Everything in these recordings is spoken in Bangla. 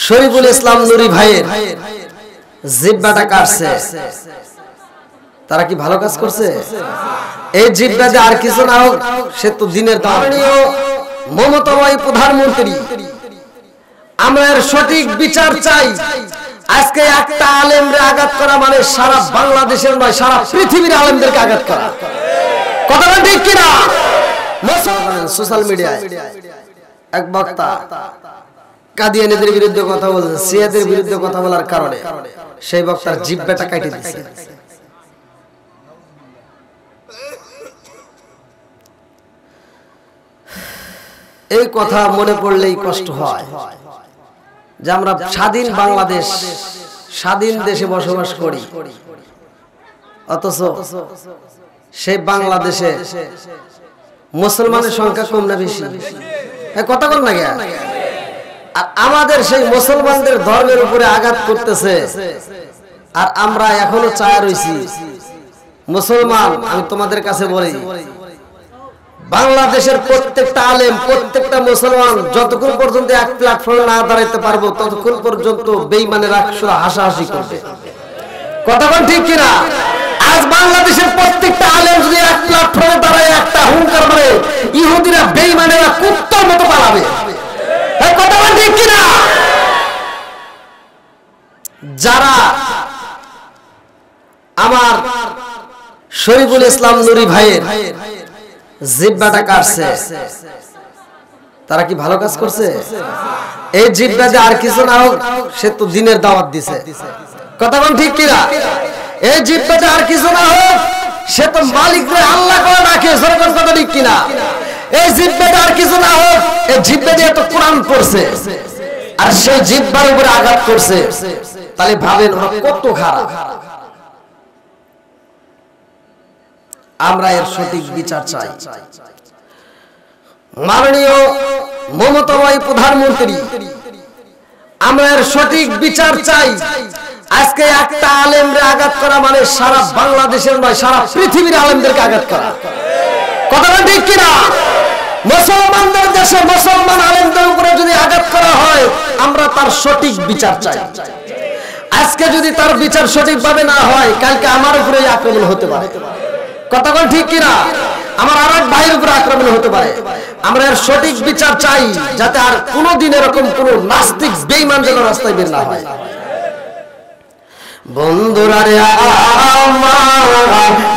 শরীফুল ইসলাম নুরি ভাইয়ের জিহ্বাটা কাটছে, তারা কি ভালো কাজ করছে? এই জিহ্বাতে আর কিছু না হোক, সে তো দিনের দাঁড়ানীয় মমতাময়ী প্রধানমন্ত্রী, আমরা এর সঠিক বিচার চাই। আজকে একটা আলেমরে আঘাত করা মানে সারা বাংলাদেশের নয়, সারা পৃথিবীর আলেমদেরকে আঘাত করা। কথাটা ঠিক কিনা? সোশ্যাল মিডিয়ায় এক বক্তা কাদিয়ানীদের বিরুদ্ধে কথা বলছে, শিয়াদের বিরুদ্ধে কথা বলার কারণে সেই বক্তার জিহ্বাটা কেটে দিয়েছে। এই কথা মনে পড়লেই কষ্ট হয় যে আমরা স্বাধীন বাংলাদেশ, স্বাধীন দেশে বসবাস করি, অথচ সেই বাংলাদেশে মুসলমানের সংখ্যা কম না বেশি? কথা বল না গে। আর আমাদের সেই মুসলমানদের ধর্মের উপরে আঘাত করতেছে, আর আমরা এখনো চায়া রইছি। মুসলমান, আমি তোমাদের কাছে বলি, বাংলাদেশের প্রত্যেকটা আলেম, প্রত্যেকটা মুসলমান যতক্ষণ পর্যন্ত এক প্ল্যাটফর্মে না দাঁড়াইতে পারবো ততক্ষণ পর্যন্ত বেঈমানেরা হাসাহাসি করবে। কথা বল ঠিক কিনা? আজ বাংলাদেশের প্রত্যেকটা আলেম যদি এক প্ল্যাটফর্মে দাঁড়ায় একটা হুঙ্কার মারে, ইহুদিরা বেঈমানেরা কুত্তার মতো পালাবে। কথা বল ঠিক কিনা? যারা আমার শরীফুল ইসলাম নুরি ভাইয়ের জিহ্বাটা কাটছে, তারা কি ভালো কাজ করছে? এই জিহ্বাতে আর কিছু না হোক, সে তো দিনের দাওয়াত দিছে। কথা বল ঠিক কিনা? এই জিহ্বাতে আর কিছু না হোক, সে তো মালিককে আল্লাহ করে রাখে। সরকার কথা ঠিক কিনা? এই জিহ্বাতে আর কিছু না হোক, এই জিহ্বা দিয়ে তো কোরআন পড়ছে, আর সেই জিহ্বার উপরে আঘাত করছে। তাহলে ভাবেন কত খারাপ। আমরা এর সঠিক বিচার চাই। মাননীয় মমতাময়ী প্রধানমন্ত্রী, আমরা এর সঠিক বিচার চাই। আজকে একটা আলেমরে আঘাত করা মানে সারা বাংলাদেশের নয়, সারা পৃথিবীর আলেমদেরকে আঘাত করা। কথাটা ঠিক কিনা? মুসলমানদের দেশে মুসলমান আলেমদের উপরে যদি আঘাত করা হয়, আমরা তার সঠিক বিচার চাই। আজকে যদি তার বিচার সঠিকভাবে না হয়, কালকে আমার উপরে আক্রমণ হতে পারে। কথা বল ঠিক কিনা? আমার আর এক ভাইয়ের উপরে আক্রমণ হতে পারে। আমরা এর সঠিক বিচার চাই, যাতে আর কোনোদিন এরকম কোন নাস্তিক বেঈমান যেন রাস্তায় বের না হয়। বন্ধুরা রে আমার,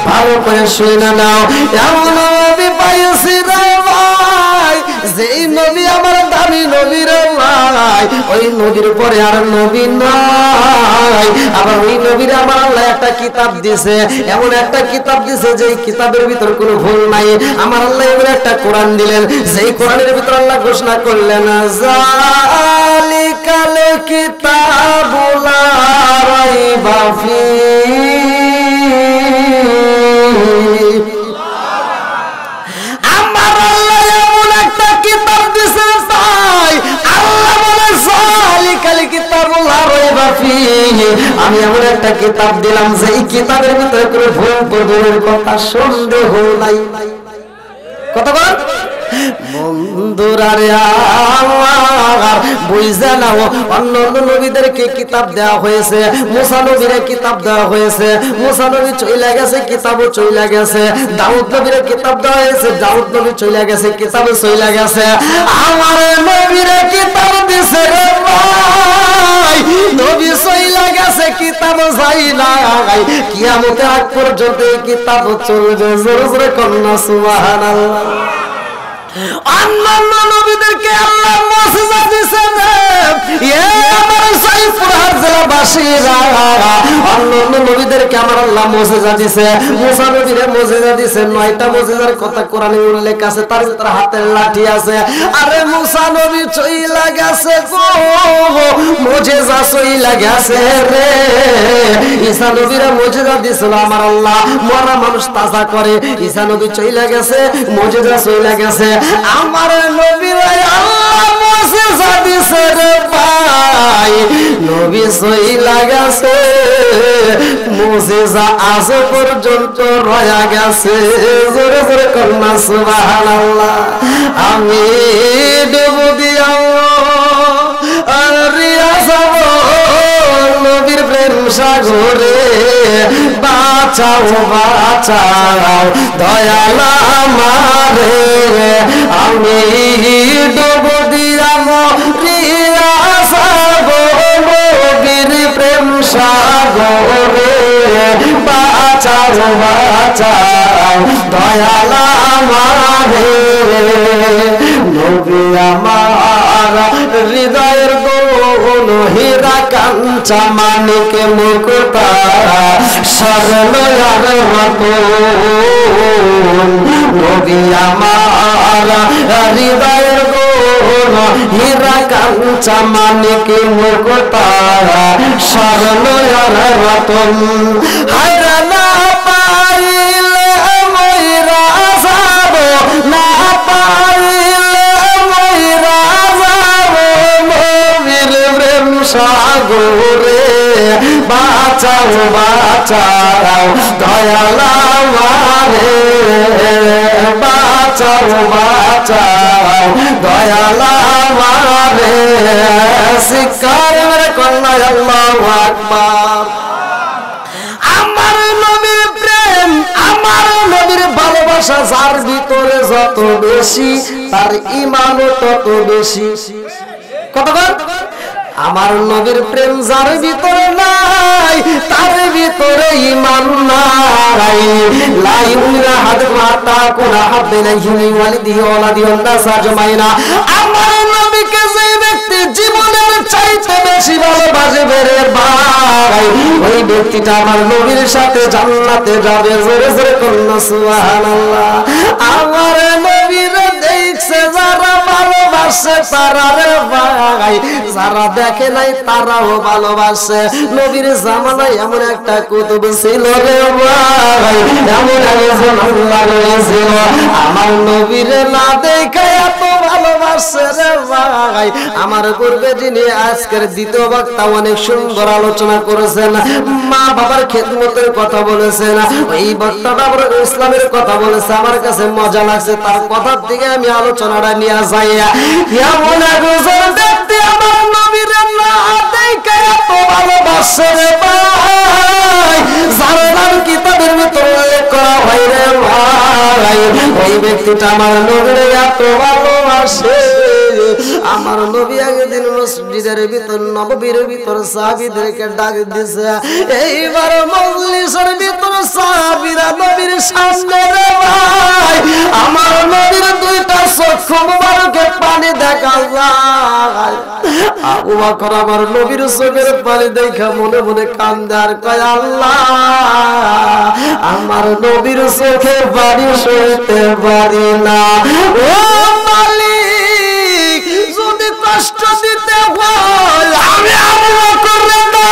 ভালো করে শুনে নাও, এমন নবী পাইছি রে ভাই, যেই নবী আমার দামি নবী রে ভাই, ওই নবীর পরে আর নবী নাই। আবার ওই নবীর আমার আল্লাহ একটা কিতাব দিয়েছে, এমন একটা কিতাব দিয়েছে যেই কিতাবের ভিতর কোনো ভুল নাই। আমার আল্লাহ এমন একটা কোরআন দিলেন, যেই কোরআনের ভিতর আল্লাহ ঘোষণা করলেন, জালিকাল কিতাবুল লা রাইবা ফীহি। আমার আল্লাহ এমন একটা কিতাব দিয়েছে ভাই, আল্লাহ বলে জালিকাল কিতাবুল লা রাইবা ফীহি, আমি এমন একটা কিতাব দিলাম যেই কিতাবের ভিতরে কোনো ভুল প্রমাণের কথা সন্দেহ নাই। কথা বল বন্ধুরা রে আমার, বুঝে নাও, অন্য নবীদেরকে কিতাব দেওয়া হয়েছে, মুসা নবীরে কিতাব দেওয়া হয়েছে, মুসা নবী চলে গেছে, কিতাবও চলে গেছে। দাউদ নবীরে কিতাব দেওয়া হয়েছে, দাউদ নবী চলে গেছে, কিতাবও চলে গেছে। আমার নবীরে কিতাব দিছে রে ভাই, নবী চলে গেছে, কিতাবও যাই নাই। কিয়ামতের আগ পর্যন্ত এই কিতাব চলবে। জোরে জোরে কন্যা সুবহানাল্লাহ। অন্যান্য নবীদেরকে আল্লাহ মুজিজা দিয়েছেন, আমার সাইফুরহাট জেলাবাসীরা অন্যান্য নবীদেরকে আমার আল্লাহ মুজিজা দিয়েছে। মুসা নবীরে মুজিজা দিয়েছে, 9টা মুজিজার কথা কোরআনে উল্লেখ আছে, তার ভিতরে হাতের লাঠি আছে। আরে মুসা নবী চইলা গেছে গো, মুজিজা চইলা গেছে রে। ঈসা নবীরে মুজিজা দিয়েছিল আমার আল্লাহ, মরা মানুষ তাজা করে। ঈসা নবী চইলা গেছে, মুজিজা চইলা গেছে। আমার নবীর আল্লাহ মুজিজা দিছে রে ভাই, নবী চইলা গেছে, মুজিজা আজ পর্যন্ত রয়া গেছে। জোরে জোরে কন্যা সুবহানাল্লাহ। আমি ডুব দিয়া রিয়া সাগরে বাঁচাও বাঁচাও দয়াল আমারে আমি ডুব দিয়া মরিয়া যাবো নবীর প্রেম সাগরে বাঁচাও বাঁচাও দয়াল আমারে নবী আমার হৃদয়ের গোল হীরা কাঞ্চা মানিক মুক্তা সরলয়ার রতন নবী আমার হৃদয়ের গোল হীরা কাঞ্চা মানিক মুক্তা সরলয়ার রতন হায়রা না পাইলে ময়রা যাব না পাইলে ময়রা যাব নবীর প্রেম সাগরে বাঁচাও বাঁচাও দয়াল আমারে বাঁচাও বাঁচাও দয়াল আমারে শিকার কন্যা আল্লাহু আকবার আমার নবীর প্রেম আমার নবীর ভালোবাসা যার ভিতরে যত বেশি তার ঈমানও তত বেশি কতক্ষণ আমার নবীর প্রেম যার ভিতরে নাই তার ভিতরে ঈমান নাই লা ইউমিনা হাদুকুম হাত্তা কুনা হাব্বাইনা ইলাইহি ওয়ালিদিহি ওয়া ওয়ালাদিহি ওয়ান-নাস আজমাইনা আমার নবীকে যে ব্যক্তি জীবনের চাইতে বেশি ভালোবাসে রে ভাই ওই ব্যক্তিটা আমার নবীর সাথে জান্নাতে যাবে জোরে জোরে বলুন সুবহানাল্লাহ আমার নবীর দেখছে যারা ভালোবাসে তারা রে ভাই যারা দেখে নাই তারাও ভালোবাসে নবীর জামানায় এমন একটা কুতুব ছিল রে ভাই এমন একজন আল্লাহ ছিল আমার নবীর না দেখে এত ভালোবাসে রে ভাই আমার পূর্বে যিনি আজকের দ্বিতীয় বক্তা অনেক সুন্দর আলোচনা করেছেন মা বাবার খেদমতের কথা বলেছেন ওই বক্তাটা ইসলামের কথা বলেছে আমার কাছে মজা লাগছে তার কথার দিকে আমি আলোচনাটা নিয়ে যাই এমন একজন ব্যক্তি আমার নবীর না দেখে এত ভালোবাসে রে ভাই যার নাম কিতাবের ভিতরে উল্লেখ করা হয় রে ভাই ওই ব্যক্তিটা আমার নবীর এত ভালোবাসে আমার নবী একদিন মসজিদের ভিতর নববীর ভিতর সাহাবীদেরকে ডাক দিয়েছে এইবার মজলিসের ভিতর সাহাবীরা নবীর সামনে রে ভাই আমার নবীর দুইটা চক্ষু মুবারকে পানি দেখা যায় আবু বকর আমার নবীর চোখের পানি দেখা মনে মনে কান্দে আর কয় আল্লাহ আমার নবীর চোখের পানি সইতে পারি না ও মালিক যদি কষ্ট দিতে হয় আমি আবু বকর না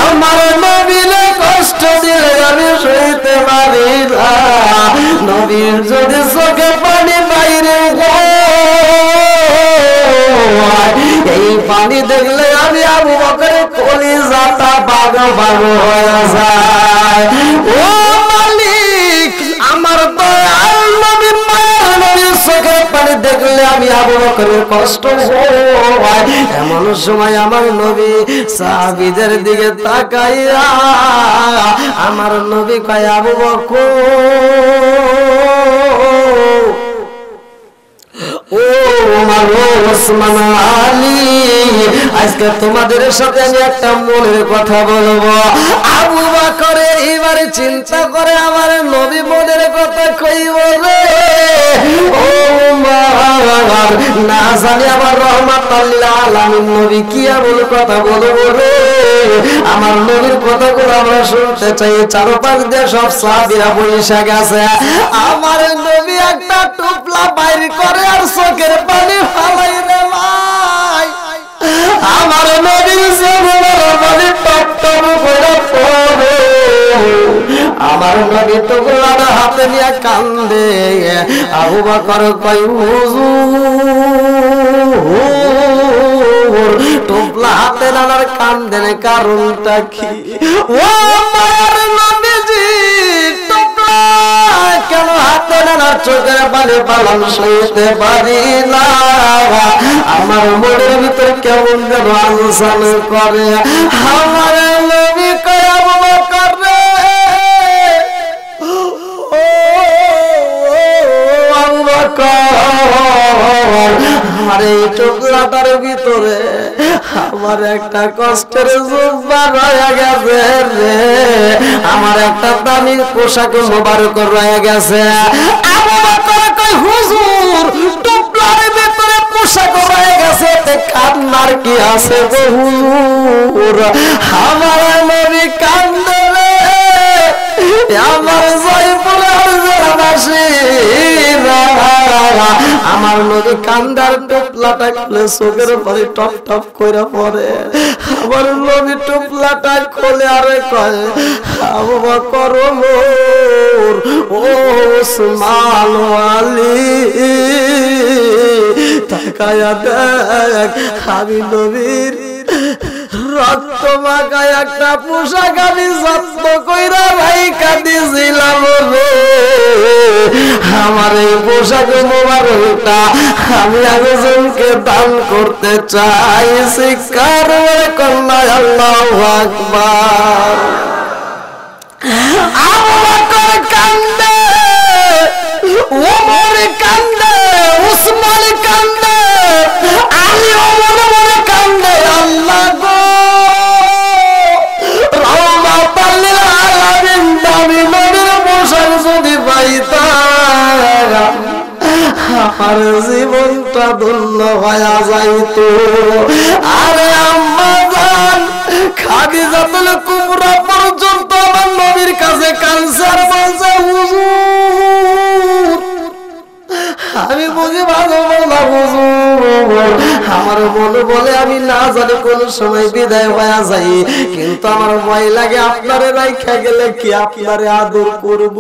আমার নবীরে কষ্ট দিলে আমি সইতে পারি না নবীর যদি চোখে পানি বাইরে এই পানি দেখলে আমি আবু বকরের কলিজাটা বাগো বাগো হয়ে যায় ও মালিক আমার দয়াল নবীর মায়ের নবীর চোখের পানি দেখলে আমি আবু বকরের কষ্ট হয় এমন সময় আমার নবী সাহাবীদের দিকে তাকাইয়া আমার নবী কয় আবু বকর ও ওসমান আলী আজকে তোমাদের সাথে আমি একটা মনের কথা বলবো আবু বকর এইবারে চিন্তা করে আমার নবী মনের কথা কইব রে ও না জানি আমার রহমাতুল লিল আলামিন নবী কি এমন কথা বলবো রে আমার নবীর কথাগুলো আমরা শুনতে চাই চারপাশ দিয়ে সব সাহাবীরা বসে গেছে আমার নবী একটা টুপলা বাইর করে আর চোখের পানি ফালাই রে ভাই আমার নবীর চোখের পানি টপ টপ করে পড়ে আমার নবী টুকলাটা হাতে নিয়ে কান্দে আবু বকর কয় হুজুর টুপলা হাতে নানার কান্দেন কারণটা কি ও আমার নবীজি টুপলা কেন হাতে নানার চোখের পানি পালন সইতে পারি না আমার মনের ভিতরে কেমন যেন আলোচনা করে আমার নবী কয় আবু বকর রে আবু বকর আমার এই টুকরাটার ভিতরে আমার একটা কষ্টের জুব্বা রয়ে গেছে রে, আমার একটা দামি পোশাক মোবারক রয়ে গেছে। আবু বকর কয় হুজুর টুকরার ভিতরে পোশাক রয়ে গেছে তে কান্নার কি আছে গো হুজুর? আমার নবী কান্দে রে, আমার জয়পুরের জেলাবাসী আমার নবী কান্দার টুপলাটা খুলে চোখের পরে টপ টপ করে পড়ে। আমার নবী টুপলাটা খুলে আরে কয় আবু বকর ও উসমান আলী তাকায়া দেখ আমি নবীর রক্ত মাখায় একটা পোশাক আমি যত্ন কইরা রাইখা দিছিলাম রে, আমার এই পোশাক মোবারকটা আমি একজনকে দান করতে চাই। চিৎকার কন্যা আল্লাহু আকবার। আবু বকর কান্দে, ওমর কান্দে, উসমান কান্দে, আলী মনে মনে কান্দে। আল্লাহ গো রহমাতাল লিল আলামিন দামি নবীর পোশাক যদি পাইতাম আমার জীবনটা ধন্য হয়ে যাইতো। আরে আম্মা জান খাদিজাতুল কুবরা পর্যন্ত আমার নবীর কাছে ক্যান্সার বলছে হুজুর আমি বুঝি ভালো বলা হুজুর, আমার মনে বলে আমি না জানি কোন সময় বিদায় হয়ে যাই, কিন্তু আমার ভয় লাগে আপনারে রাইখা গেলে কি আপনারে আদর করব।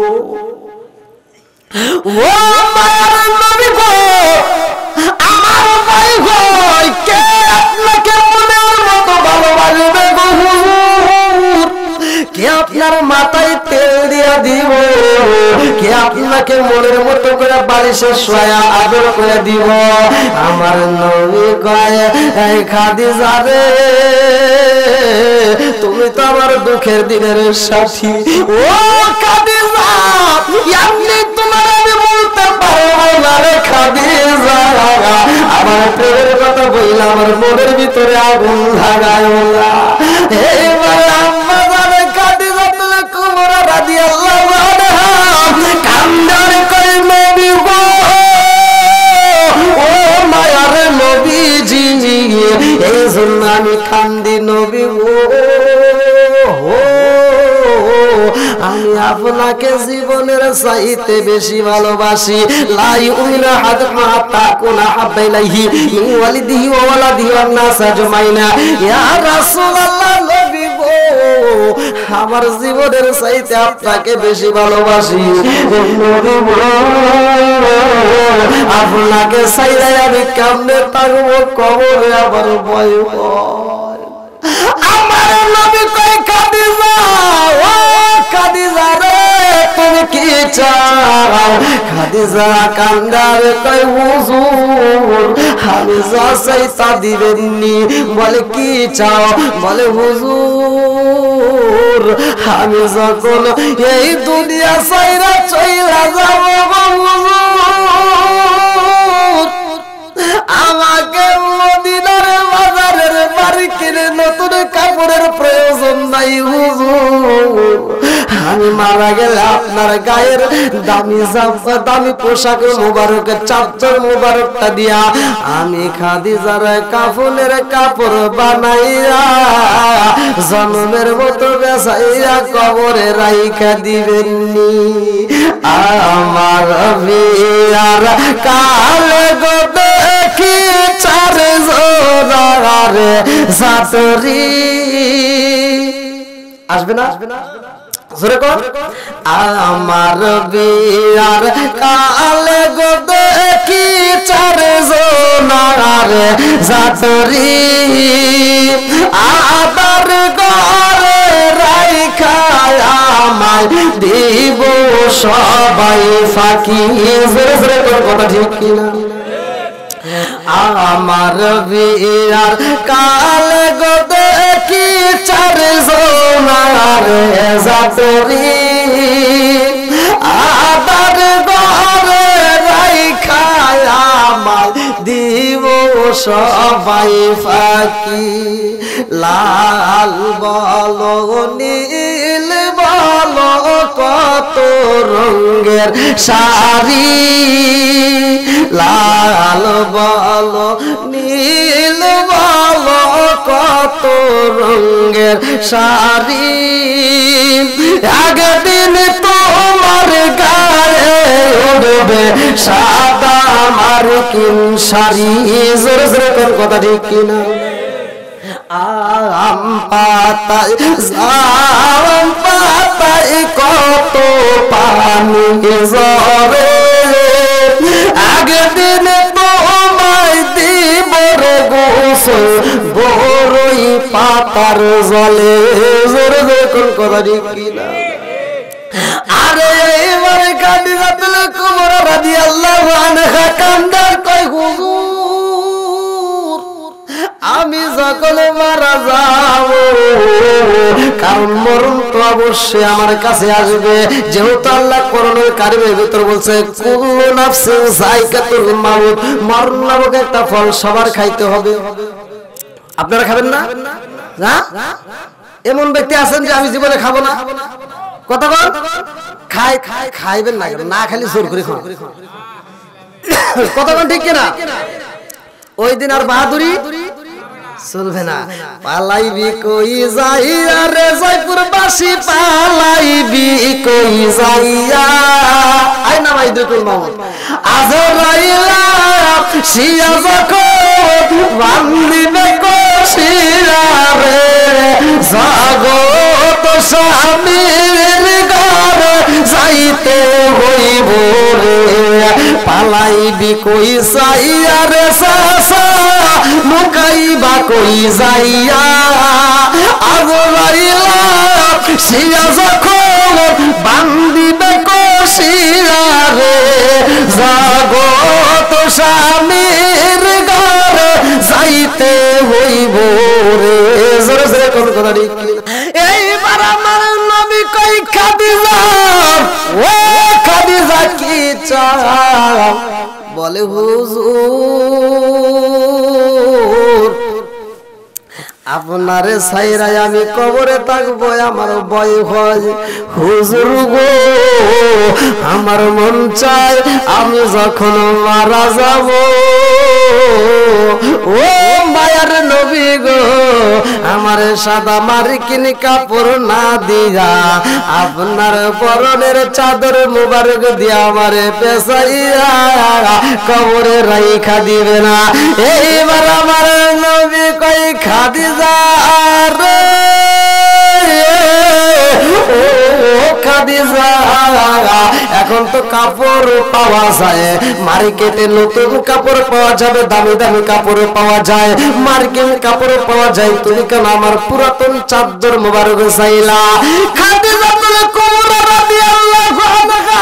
ও মায়ের নবী গো আমার ভাই গো কে আপনাকে মনের মতো ভালোবাসবে গো হুজুর? কে আপনার মাথায় তেল দিয়া দিব? কে আপনাকে মনের মতো করে বালিশে শোয়া আদর করে দিব? আমার নবী কয় এই খাদিজা রে তুমি তো আমার দুঃখের দিনের সাথী। ও খাদিজা এমনি তোমার আমি বলতে পারবো না রে খাদিজা, আমার প্রেমের কথা বললে আমার মনের ভিতরে আগুন লাগায় না। এইবার আম্মা জানে খাদিজাতুল কুবরা রাদিয়াল্লাহু আনহা কান্দার কই নবী গো ও মায়ার নবীজি এই জন্য আমি কান্দি নবী গো, আমি আপনাকে জীবনের চাইতে বেশি ভালোবাসি। লা ইউমিনু আহাদুকুম হাত্তা আকুনা হাব্বা ইলাইহি মিন ওয়ালিদিহি ওয়া ওয়ালাদিহি ওয়ান নাস আজমাইনা। ইয়া রাসূলুল্লাহ নবী গো আমার জীবনের চাইতে আপনাকে বেশি ভালোবাসি নবী গো, আপনাকে চাইলে আমি কেমনে থাকবো কবরে আমার ভয় হয়। আমার নবী কই খাদিজা ও খাদিজা রে তুমি কি চাও? খাদিজা কান্দার কই হুজুর আমি যা চাই তা দিবেননি। বলে কি চাও? বলে হুজুর আমি যখন এই দুনিয়া ছাইরা চইলা যাব হুজুর আমাকে মদিনার বাজারের বাড়ি কিনে নতুন কাপড়ের প্রয়োজন নাই হুজুর, আমি মারা গেলে আপনার গায়ের দামি পোশাক মুবারক চাদর মুবারকটা দিয়া আমি খাদিজার কাফনের কাপড় বানাইয়া জন্মের মতো বেচাইয়া কবরে রাইখা দিবেননি। আমার বিয়ার কালে গো দেখি চার জোড়ারে সাতরি আসবে না জোরে কর। আমার বিয়ার কালে গো দেখি চার জোড়ারে সাতরি আবার ঘরে রাইখা আমায় দিব সবাই ফাঁকি। জোরে জোরে তোর কথা ঠিক কিনা? আমার বিয়ার কালে গো দেখি চার জোড়া চাদরি আদার ঘরে রাইখায় আমার দিব সবাই ফাঁকি লাল বলো নীল বলো কত রঙের শাড়ি লাল বলো নীল বলো কত রঙের শাড়ি একদিন তোমার গায়ে উঠবে সাদা মার্কিন শাড়ি জোরে জোরে কোন কথা ঠিক কিনা আম পাতায় কত পানি ঝরে একদিন তোমায় দিব রে গোসল বড়ই পাতার জলে জোরে জোরে কোন কথা ঠিক কিনা আরে এবারে খাদিজাতুল কুবরা রাদিয়াল্লাহু আনহা কান্দার কই হুজুর আমি যখন মারা যাব কারণ মরণ তো অবশ্যই আমার কাছে আসবে যেহেতু আল্লাহ কোরআনের কারিমের ভিতর বলছে কুল্লু নাফসিন যায়কাতুল মাউত মরণ নামক একটা ফল সবার খাইতে হবে আপনারা খাবেন না না এমন ব্যক্তি আছেন যে আমি জীবনে খাবো না কথা বল খাইবেন না না খালি জোর করে খান কথা বল ঠিক কিনা ওই দিন আর বাহাদুরি চলবে না পালাইবি কই যাইয়া রে জয়পুরবাসী পালাইবি কই যাইয়া আই না ভাই দুকুল মামুন আজরাইলা শিয়া যখন বান্দিবে কশিরা রে জগত স্বামীর ঘরে যাইতে হইব রে পালাইবি কই যাইয়া রে সাসা মুকাইবা কই যাইয়া আজরাইলা শিয়া যখন বান্দিবে কশিরা রে জগত স্বামীর ঘরে যাইতে হইব রে জোরে জোরে কোন কথা ঠিক এইবার আমার নবী কই খাদিজা ও খাদিজা কি চাও বলে হুজুর আপনারে ছাইরাই আমি কবরে থাকবো আমার ভয় হয় হুজুর গো আমার মন চায় আমি যখন মারা যাব ও মায়ার নবী গো আমার সাদা মার্কিন কাপড় না দিয়া আপনার পরনের চাদর মুবারক দিয়া আমারে পেছাইয়া কবরে রাইখা দিবে না এইবার আমার নবী কই খাদিজা রে ও খাদিজা এখন তো কাপড় পাওয়া যায় মার্কেটে নতুন কাপড় পাওয়া যাবে দামি দামি কাপড় পাওয়া যায় মার্কিন কাপড় পাওয়া যায় তুমি কেন আমার পুরাতন চাদর মোবারক চাইলা খাদিজাতুল কুবরা রাদিয়াল্লাহু আনহা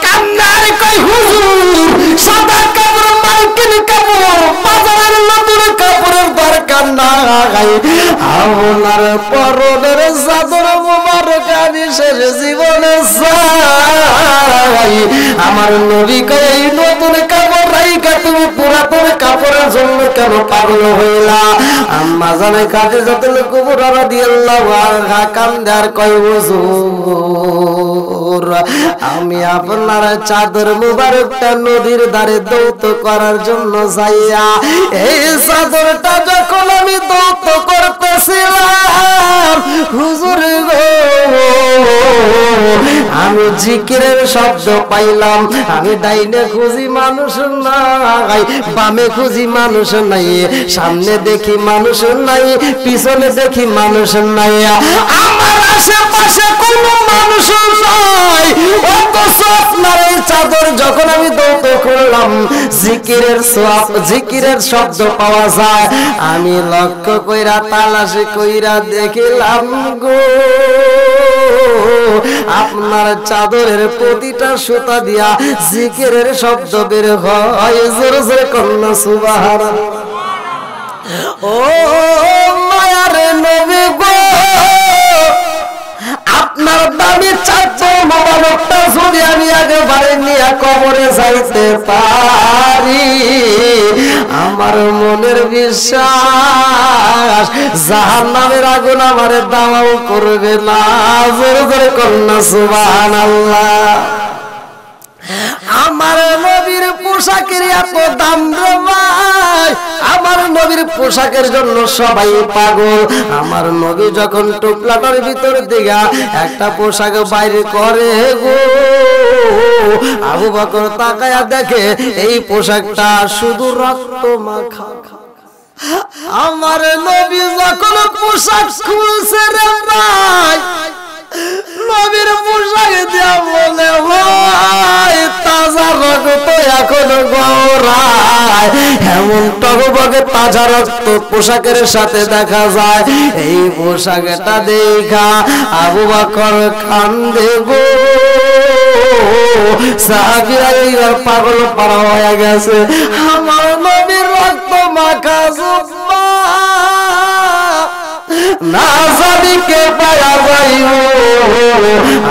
কান্নার কই হুজুর সাদা কাপড় মার্কিন কাপড় বাজারের নতুন কাপড়ের দরকার নাই আপনার পরনের চাদর মোবারক আমি শেষ জীবনে চাই আমার নবী কই নতুন কাপড় রাইখা তুমি পুরাতন কাপড়ের জন্য কেন পাগল হইলা আম্মা জানে খাদিজাতুল কুবরা রাদিয়াল্লাহু আনহা কান্দার কই হুজুর আমি আপনার চাদর মুবারকটা নদীর ধারে দৌত করার জন্য যাইয়া এই চাদরটা যখন আমি দৌত করতেছিলাম হুজুর গো আমি জিকিরের শব্দ পাইলাম আমি ডাইনে খুঁজি মানুষ নাই বামে খুঁজি মানুষ নাই সামনে দেখি মানুষ নাই পিছনে দেখি মানুষ নাই আমার আশেপাশে কোনো মানুষ নাই অথচ আপনার এই চাদর যখন আমি দৌত করলাম জিকিরের শব্দ পাওয়া যায় আমি লক্ষ্য কইরা তালাশি কইরা দেখিলাম গো আপনার চাদরের প্রতিটা সুতা দিয়া জিকিরের শব্দ বের হয় জোরে জোরে কন্যা সুবহানাল্লাহ ও মায়ার নবী গো আপনার যাইতে পারি, আমার মনের বিশ্বাস জাহান্নামের আগুন আমারে দাওয়াও করবে না। জোরে জোরে কন্যা সুবহানাল্লাহ। আমার নবীর পোশাকের এত দাম রে ভাই, আমার নবীর পোশাকের জন্য সবাই পাগল। আমার নবী যখন টুকলাটার ভিতর দিকে একটা পোশাক বাইরে করে গো, আবু বকর তাকায়া দেখে এই পোশাকটা শুধু রক্ত মাখা। আমার নবী যখন পোশাক খুলছে রে ভাই, নবীর পোশাক দিয়া বলে ভাই তাজা রক্ত এখনো গড়ায়, এমন টগবগে তাজা রক্ত পোশাকের সাথে দেখা যায়। এই পোশাকটা দেখা আবু বকর কান্দে গো, সাহাবীরা এইবার পাগল পারা হয়ে গেছে। আমার নবীর রক্ত মাখা জুব্বা না জানি কে পায়া যাইব।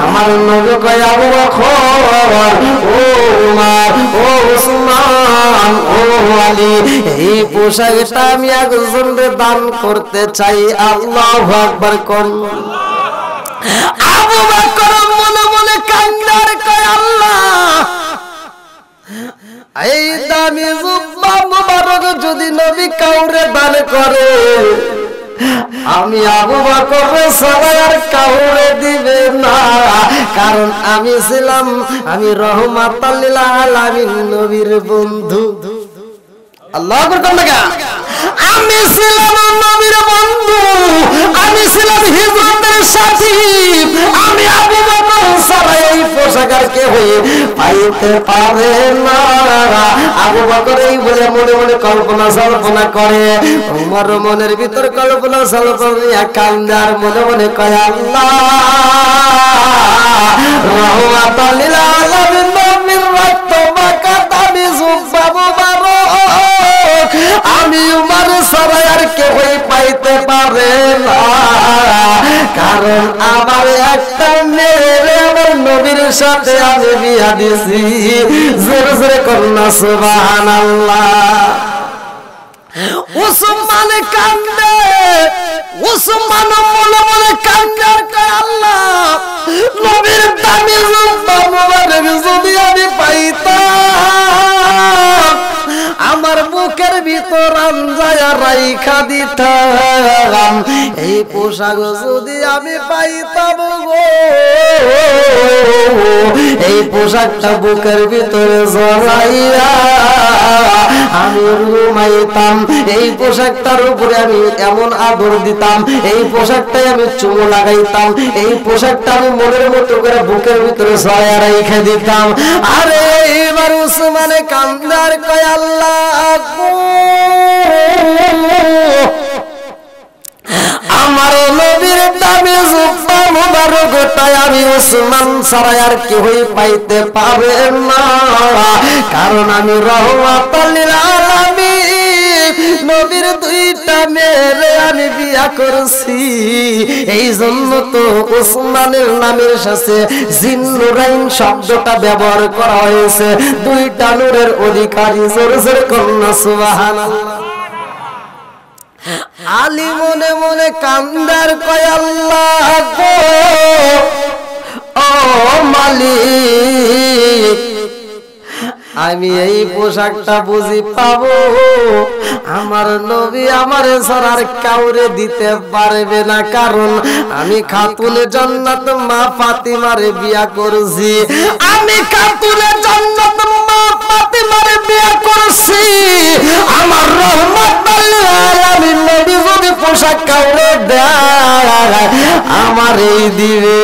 আমার নবী কয় আবু বকর, ও উমর, ও উসমান, ও আলী, এই পোশাকটা আমি একজনকে দান করতে চাই। আল্লাহু আকবার কোন। আবু বকর মনে মনে কান্নার কয় আল্লাহ, এই দামি জুব্বা মুবারক যদি নবী কাউরে দান করে, আমি আবু বকর ছাড়া আর কাউরে দিবে না। কারণ আমি ছিলাম, আমি রহমাতাল লিল আলামিন নবীর বন্ধু। আল্লাহু আকবার কোন লাগা। আমি ছিলাম নবীর বন্ধু, আমি ছিলাম হিজরতের সাথী। আমি আবু বকর ছাড়া এই পোশাক আর কেউ পাইতে পারে না। আবু বকর এই বলে মনে মনে কল্পনা জল্পনা করে, ওমর মনের ভিতর কল্পনা জল্পনা কান্দার মনে মনে কয় আল্লাহ রহমাতাল লিল আলামিন নবীর রক্ত মাখা দামি জুব্বা মুবারক আমি উমর ছাড়া আর কেউ পাইতে পারে না। কারণ আমার একটা মেয়ে আমার নবীর সাথে আমি বিয়া দিছি। জোরে জোরে কন্যা সুবহানাল্লাহ। উসমান কান্দে, উসমান মনে মনে কান্দে, আল্লাহ নবীর দামি জুব্বা মুবারক যদি আমি পাইতাম, আমার বুকের ভিতর আনজায়া রাইখা দিতাম। এই পোশাক যদি আমি পাইতাম গো, এই পোশাকটা বুকের ভিতরে জড়াইয়া আমি ঘুমাইতাম। এই পোশাকটার উপরে আমি এমন আদর দিতাম, এই পোশাকটাই আমি চুমু লাগাইতাম, এই পোশাকটা আমি মনের মতো করে বুকের ভিতরে জড়াইয়া রাইখা দিতাম। আরে এবার উসমানে কান্দার কয় আল্লাহ আমার নবীর দামি জুব্বা মুবারকটাই আমি উসমান ছাড়া আর কেউই পাইতে পাবে না। কারণ আমি রহমাতাল লিল আলামিন নবীর দুইটা মেয়ে আমি বিয়া করছি। এই জন্য তো উসমানের নামের সাথে জিন্নুরাইন শব্দটা ব্যবহার করা হয়েছে। দুইটা নূরের অধিকারী। জোরে জোরে কন্যা সুবহানাল্লাহ। আলী মনে মনে কান্দার কয় আল্লাহ গো, ও মালিক আমি এই পোশাকটা বুঝি পাবো, আমার নবী আমারে ছাড়া আর কাউরে দিতে পারবে না। কারণ আমি খাতুনে জান্নাত মা ফাতিমারে বিয়া করছি, আমি খাতুনে জান্নাত মা ফাতিমারে বিয়া করছি। আমার রহমাতুল লিল আলামিন নবী যদি পোশাক কাউরে দেয় আমার এই দিবে।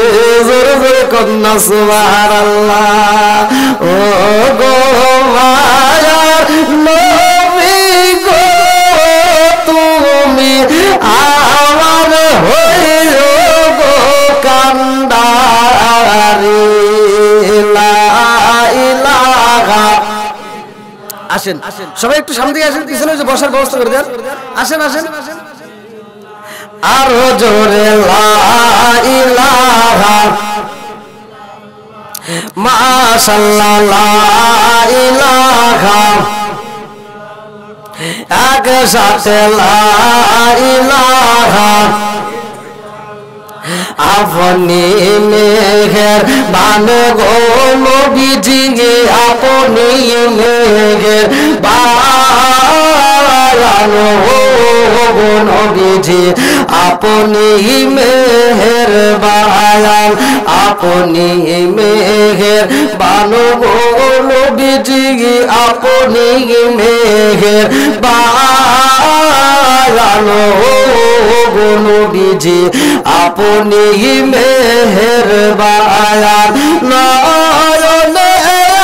জোরে জোরে কন্যা সুবহানাল্লাহ। ও গো মায়ার নবী গো তুমি আমার হইও গো কান্দারি লা ইলাহা। আসেন সবাই একটু সামনে দিকে আসেন, পিছনে যে বসার ব্যবস্থা করে দেন। আসেন আসেন আরো জোরে লা ইলাহা মাশাআল্লাহ লা ইলাহা একসাথে লা ইলাহা আপনি মেহেরবান গো নবীজি আপনি মেহেরবান গো নবীজি আপনি মেহেরবান আপনি মেহেরবান গো নবীজি আপনি মেহেরবান গো নবীজি আপনি মেহেরবান নয়নে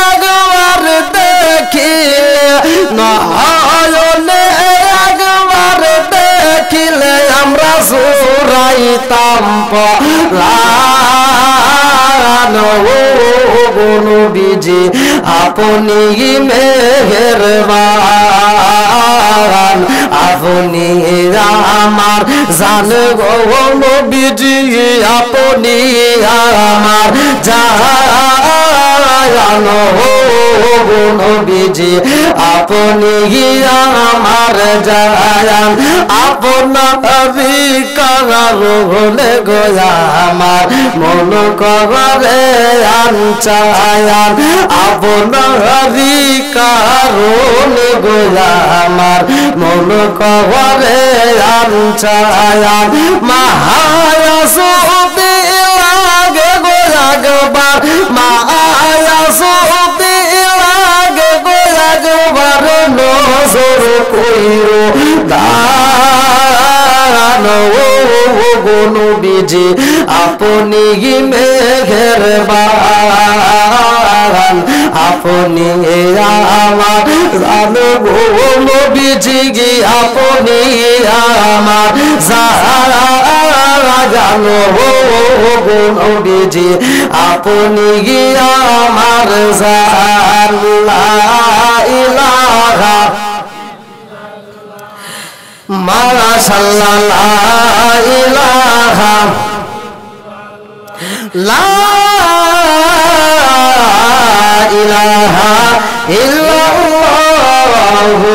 একবার দেখিলে নয়নে একবার দেখিলে আমরা জোড়াইতাম পরাণ গো নবীজি আপনি মেহেরবান আপনি আমার জান গো নবীজি আপনি আমার জান গো নবীজি আপনি আমার জান আপনারি কারণে গো আমার মন করে আনচায়ান আপনারি কারণে গো আমার মন করে আনচায়ান মায়া সুতি লাগে গো একবার মায়া সুতি লাগে গো একবার নজর কইরো দান গো নবীজি আপনি মেহেরবান আপনি আমার জান গো নবীজি আপনি আমার জান গো নবীজি আপনি আমার জান লা ইলাহা মাশাআল্লাহ লা ইলাহা লা ইলাহা ইল্লাল্লাহু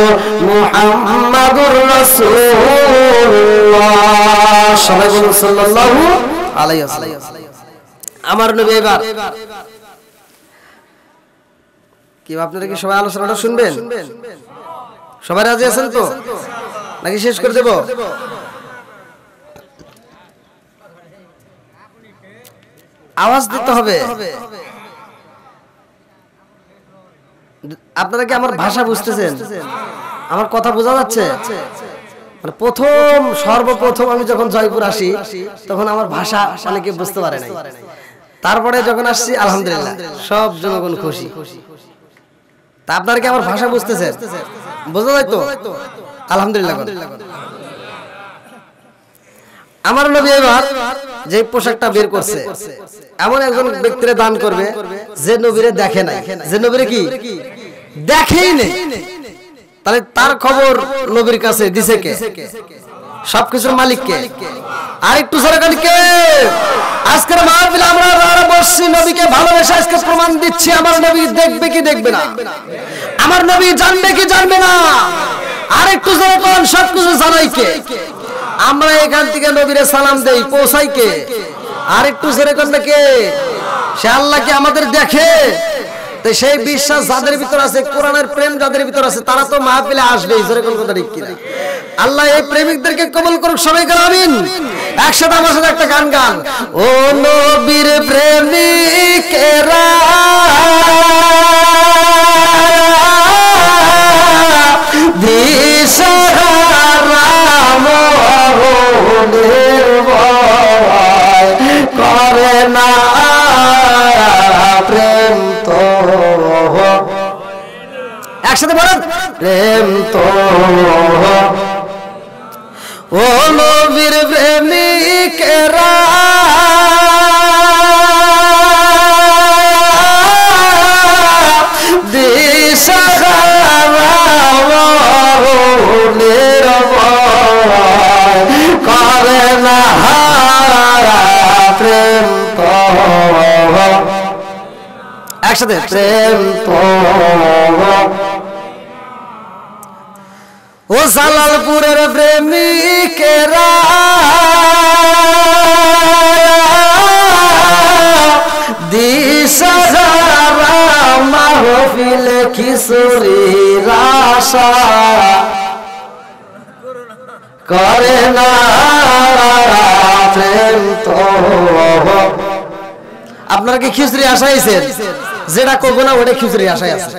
মুহাম্মাদুর রাসূলুল্লাহ সবাই বলুন সাল্লাল্লাহু আলাইহি ওয়াসাল্লাম। আমার নবী এবার কি আপনারা কি সবাই আলোচনাটা শুনবেন? সবাই রাজি আছেন তো নাকি শেষ করে দেব? আওয়াজ দিতে হবে। আপনারা কি আমার ভাষা বুঝতেছেন? আমার কথা বোঝা যাচ্ছে? মানে সর্বপ্রথম আমি যখন জয়পুর আসি তখন আমার ভাষা অনেকে বুঝতে পারে নাই, তারপরে যখন আসছি আলহামদুলিল্লাহ সব জনগণ খুশি। তা আপনারা কি আমার ভাষা বুঝতেছেন? বোঝা যায় তো? আলহামদুলিল্লাহ। আমার নবী এবার যে পোশাকটা বের করছে এমন একজন ব্যক্তিরে দান করবে যে নবীরে দেখে নাই, যে নবীরে কি দেখেই নেই, তাহলে তার খবর নবীর কাছে দিছে কে? সবকিছুর মালিক কে? আরেকটু সরকার কে? আজকের মাহফিলে আমরা বসছি নবীকে ভালোবেসে আজকে প্রমাণ দিচ্ছি আমার নবী দেখবে কি দেখবে না, আমার নবী জানবে কি জানবে না। আরেকটু যখন সবকিছু জানাই কে? আমরা এখান থেকে নবীরে সালাম দেই, পৌঁছাই কে? আরেকটু যেরকম কে? সে আল্লাহ কি আমাদের দেখে? তো সেই বিশ্বাস যাদের ভিতর আছে, কোরআনের প্রেম যাদের ভিতর আছে, তারা তো মাহফিলে আসবেই। যেরকম কথা ঠিক কিনা? আল্লাহ এই প্রেমিকদেরকে কবুল করুক, সবাই করে আমিন। একসাথে আমার সাথে একটা গান গান। ও নবীর প্রেমিকেরা দিশাহারা মরণের ভয় করে না প্রেম তো। একসাথে বলেন প্রেম তো। ও নবীর প্রেমিকেরা দিশাহারা মরণের একসাথে প্রেম তো ও জালালপুরের প্রেমিকেরা দিশাহারা মাহফিলে কিশোরীর আশা করে না প্রেম তো। আপনারা কি খিচুড়ি আশা আইছেন? যেটা করবো না ওটা খিচুড়ি আশায় আছে।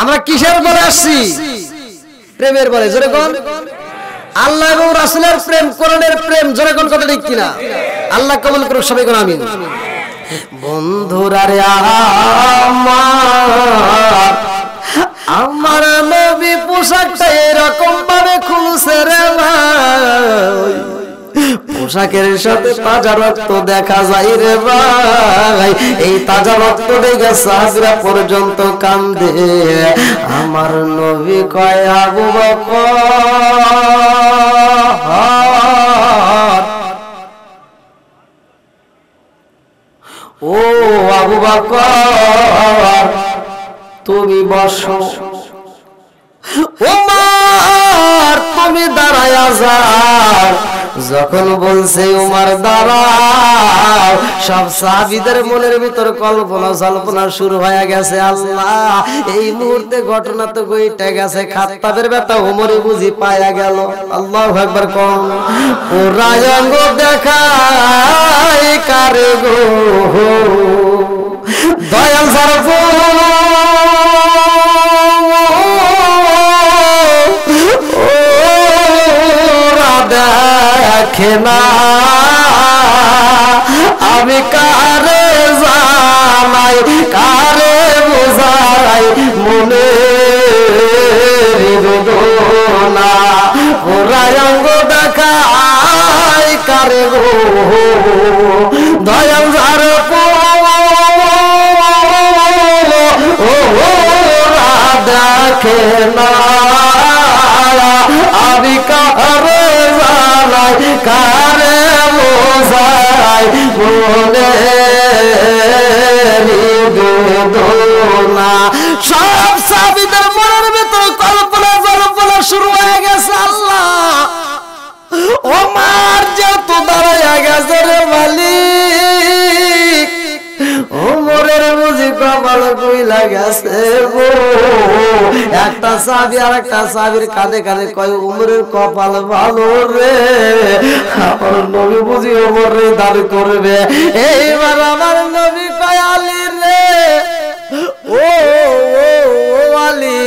আমরা কিসের বলে আসছি? প্রেমের বলে। জোরে কোন? আল্লাহ এবং রাসূলের প্রেম, কোরআনের প্রেম। জোরে কোন কথা ঠিক কিনা? আল্লাহ কবুল করুক, সবাই কোন আমিন। বন্ধুরা রে আমার নবী পোশাকটা এরকম ভাবে খুলছে রে ভাই, পোশাকের সাথে তাজা রক্ত দেখা যায় রে ভাই। এই তাজা রক্ত দেখে সাহাবীরা পর্যন্ত কান্দে। আমার নবী কয় আবু বকর, ও আবু বকর তুমি বসো, ওমর তুমি দাঁড়ায়া যাও। যখন বলছে ওমর দাঁড়াও, সব সাহাবীদের মনের ভিতর কল্পনা জল্পনা শুরু হয়ে গেছে। আল্লাহ, এই মুহূর্তে ঘটনা তো ঘটে গেছে, খাত্তাবের বেটা ওমরই বুঝি পায়া গেল। আল্লাহু আকবার কোন। ওরা অঙ্গ দেখায় কারে গো দয়াল সরফ দেখে না আমি কারে জানাই কারে বুঝাই মনে বেদনা। ওরা অঙ্গ দেখাই কারে গো দয়াল যার ওরা দেখে না আমি কারে জানাই কারে বোঝাই মনে বেদনা। সব সাহাবীদের মনের ভিতর কল্পনা জল্পনা শুরু হয়ে গেছে। আল্লাহ, ওমর যেহেতু দাঁড়াইয়া গেছে রে মালিক, ওমরের বুঝি কপাল কইলা গেছে গো। একটা সাহাবী আর একটা সাহাবীর কাঁধে কাঁধে কয় ওমরের কপাল ভালো রে, আমার নবী বুঝি ওমরে দান করবে। এইবার আমার নবী কয় আলী রে, ও আলী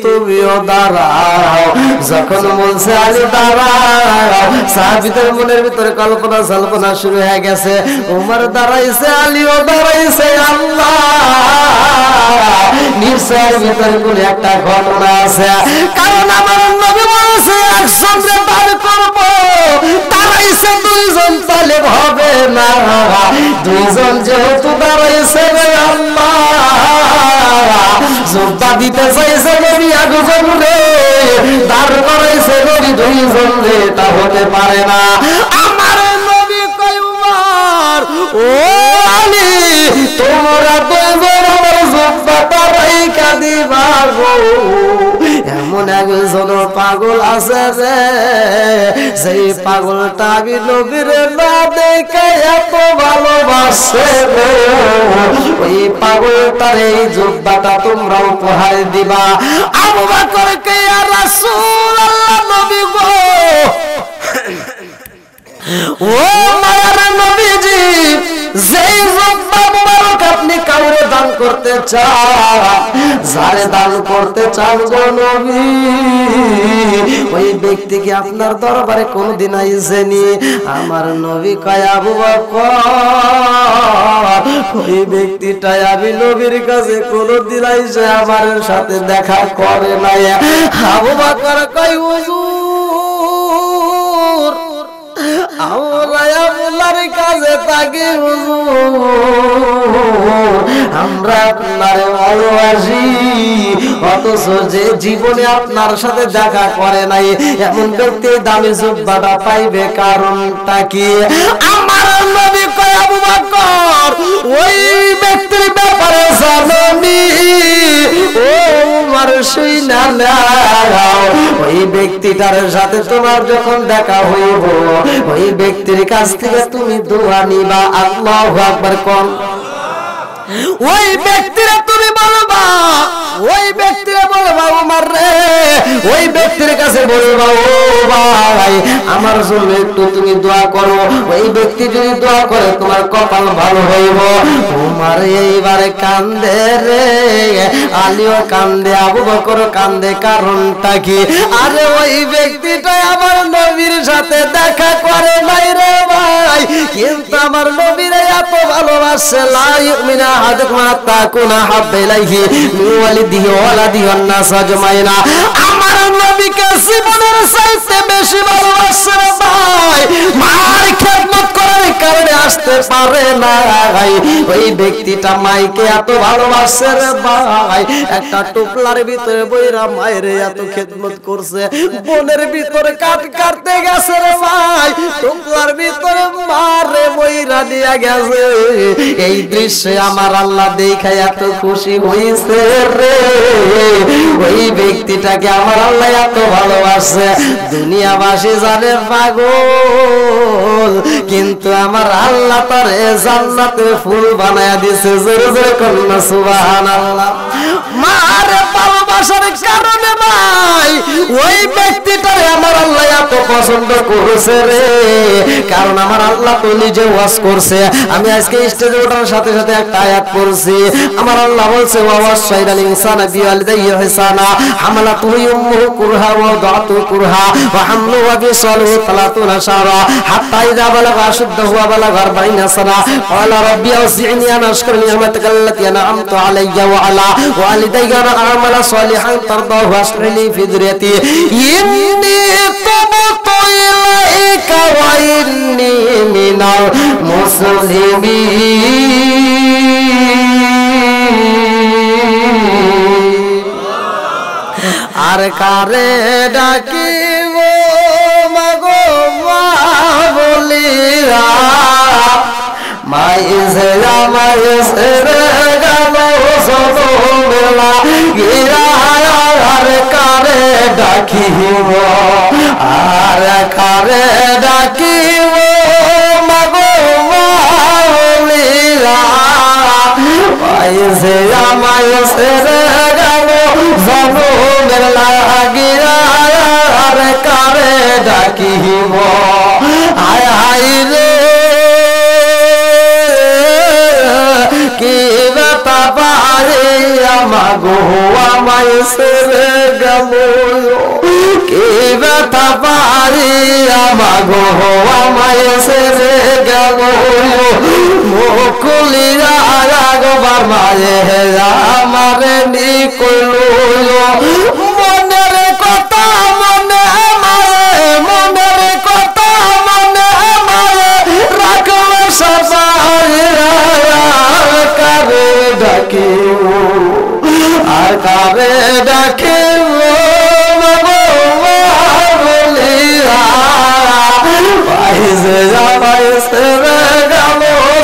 তুমিও দাঁড়াও। যখন বলছে আলী দাঁড়াও, সাহাবীদের মনের ভিতরে কল্পনা জল্পনা শুরু হয়ে গেছে। ওমর দাঁড়াইছে, আলীও দাঁড়াইছে। আল্লাহ, নিশ্চয় ভিতরে কোন একটা ঘটনা আছে, কারণ আমার নবী বলেছে একসঙ্গে দাঁড় করবো। দাঁড়াইছে দুইজন, তাহলে হবে না। দুইজন যেহেতু দাঁড়াইছে রে আল্লাহ, যোদ্ধা দিতে চাইছে নবী একজন রে, দাঁড় করাইছে নবী দুইজন রে, তা হতে পারে না। আমার নবী কয় উমর, ও আলী তোমরা দুইজন আমার যোদ্ধাটা রাইখা দিবা গো। এমন একজন পাগল আছে রে, সেই পাগলটা আমি নবীর না দেখে এত ভালোবাসে রে, ওই পাগলটার এই যোদ্ধাটা তোমরা উপহার দিবা। আবু বকর কে ইয়া রাসূলুল্লাহ নবী গো, ও মায়ার নবীজি, যেই যোদ্ধা মুবারক আপনি কাউরে দান করতে চান, যারে দান করতে চান গো নবী, ওই ব্যক্তিকে আপনার দরবারে কোনদিন আইছেনি? আমার নবী কয় আবু বকর, ওই ব্যক্তিটা আমি নবীর কাছে কোনদিন আইছে আমার সাথে দেখা করে নাই। আবু বকর কয় হুজুর, আমরা আল্লাহর কাছে থাকি হুজুর, আমরা আপনারে ভালোবাসি, অথচ যে জীবনে আপনার সাথে দেখা করে নাই এমন ব্যক্তি দামি জুব্বাটা পাইবে, কারণটা কি? আমার নবী কয় আবু বকর ওই ব্যক্তির ব্যাপারে জানি, ও উমর শুইনা নাও, ওই ব্যক্তিটার সাথে তোমার যখন দেখা হইব ওই ব্যক্তির কাছ থেকে তুমি দোয়া নিবা। আল্লাহু আকবার কোন। ওই ব্যক্তিরা তুমি বলবা, ওই ব্যক্তিরা বলবা উমর রে, ওই ব্যক্তির কাছে বলবা ও ভাই আমার জন্য একটু তুমি দোয়া করো, ওই ব্যক্তি যদি দোয়া করে তোমার কপাল ভালো হইব। উমর এইবারে কান্দে রে, আলীও কান্দে, আবু বকর কান্দে, কারণটা কি? আরে ওই ব্যক্তিটা আমার নবীর সাথে দেখা করে নাই রে ভাই, কিন্তু আমার নবীরে এত ভালোবাসে, লা ইউমিনা আহাদুকুম হাত্তা কুনা হাব্বা ইলাইহি মিন ওয়ালিদিহি ওয়া ওয়ালাদিহি ওয়ান নাস আজমাইনা। আমার নবীকে জীবনের চাইতে বেশি ভালোবাসে রে ভাই, মার খেদমত করার কারণে আসতে পারে না ভাই। ওই ব্যক্তিটা মাইকে এত ভালোবাসে রে ভাই, একটা টুকলার ভিতরে বইরা মায়ের এত খেদমত করছে, বোনের ভিতরে কাট কাটতে গেছে রে ভাই, টুকলার ভিতরে মারে বইরা দিয়া গেছে। এই দৃশ্যে আমার আল্লাহ দেখা এত খুশি হইছে রে, ওই ব্যক্তিটাকে আমার আল্লাহ এত ভালোবাসে, দুনিয়াবাসী জানে পাগল, কিন্তু আমার আল্লাহ তার জান্নাতের ফুল বানায়া দিয়েছে। জোরে জোরে কন্যা সুবহানাল্লাহ। মারে ভালোবাসার কারণে ভাই ওই ব্যক্তিটারে আমার আল্লাহ এত পছন্দ করেছে রে, কারণ আমার আল্লাহ তো নিজে ওয়াজ করছে। আমি আজকে স্টেজে ওঠার সাথে সাথে একটা আয়াত পড়ছি, আমার আল্লাহ বলছে ওয়া ওয়াসাইনাল ইনসানা বিওয়ালিদাইহি ইহসানা হামালাতুহু উম্মুহু কুরহা ওয়া দাতুহু কুরহা ওয়া হামলুহু ওয়া ফিসালুহু 30 শাহরা হাত্তা ইযা বালাগা আশুদ্দাহু ওয়া বালাগা 40 সানা ক্বালা রাব্বি আউজি'নি আন আশকুরা নি'মাতাকা আল্লাতী আন'আমতু আলাইয়া ওয়া আলা ওয়ালিদাইয়া ওয়া আ'মালা সালিহান তারদাহু ওয়াসলিহ লি ফি যুররিয়াতি ইন্নী তুবতু ইলাইকা ওয়া ইন্নী মিনাল মুসলিমিন। আর কারে ডাকিব মাগো মা বলিয়া, মাইসে মাইসে রে গালো সদো বেলা গিরা, আর কারে ডাকিব, আর কারে ডাকিব মাগো মা বলিয়া, মাইসে মাইসে রে গালো সদো বেলা গিরা, আর কারে ডাকিব। আয় হায় রে কি ব্যথা পারে আমাগো আমায় সেরে গেল, কি ব্যথা পারে আমাগো আমায় সেরে গেল, মুকুলিরা আগবার মায়ে আমারে নিকল, মনের কথা মনে মায়ে, মনের কথা মনে মায়ে রাখলো সবাই, কারে ডাকিব, আর কারে ডাকিব বলিয়া, পাইছে যাবাইছে রে গেল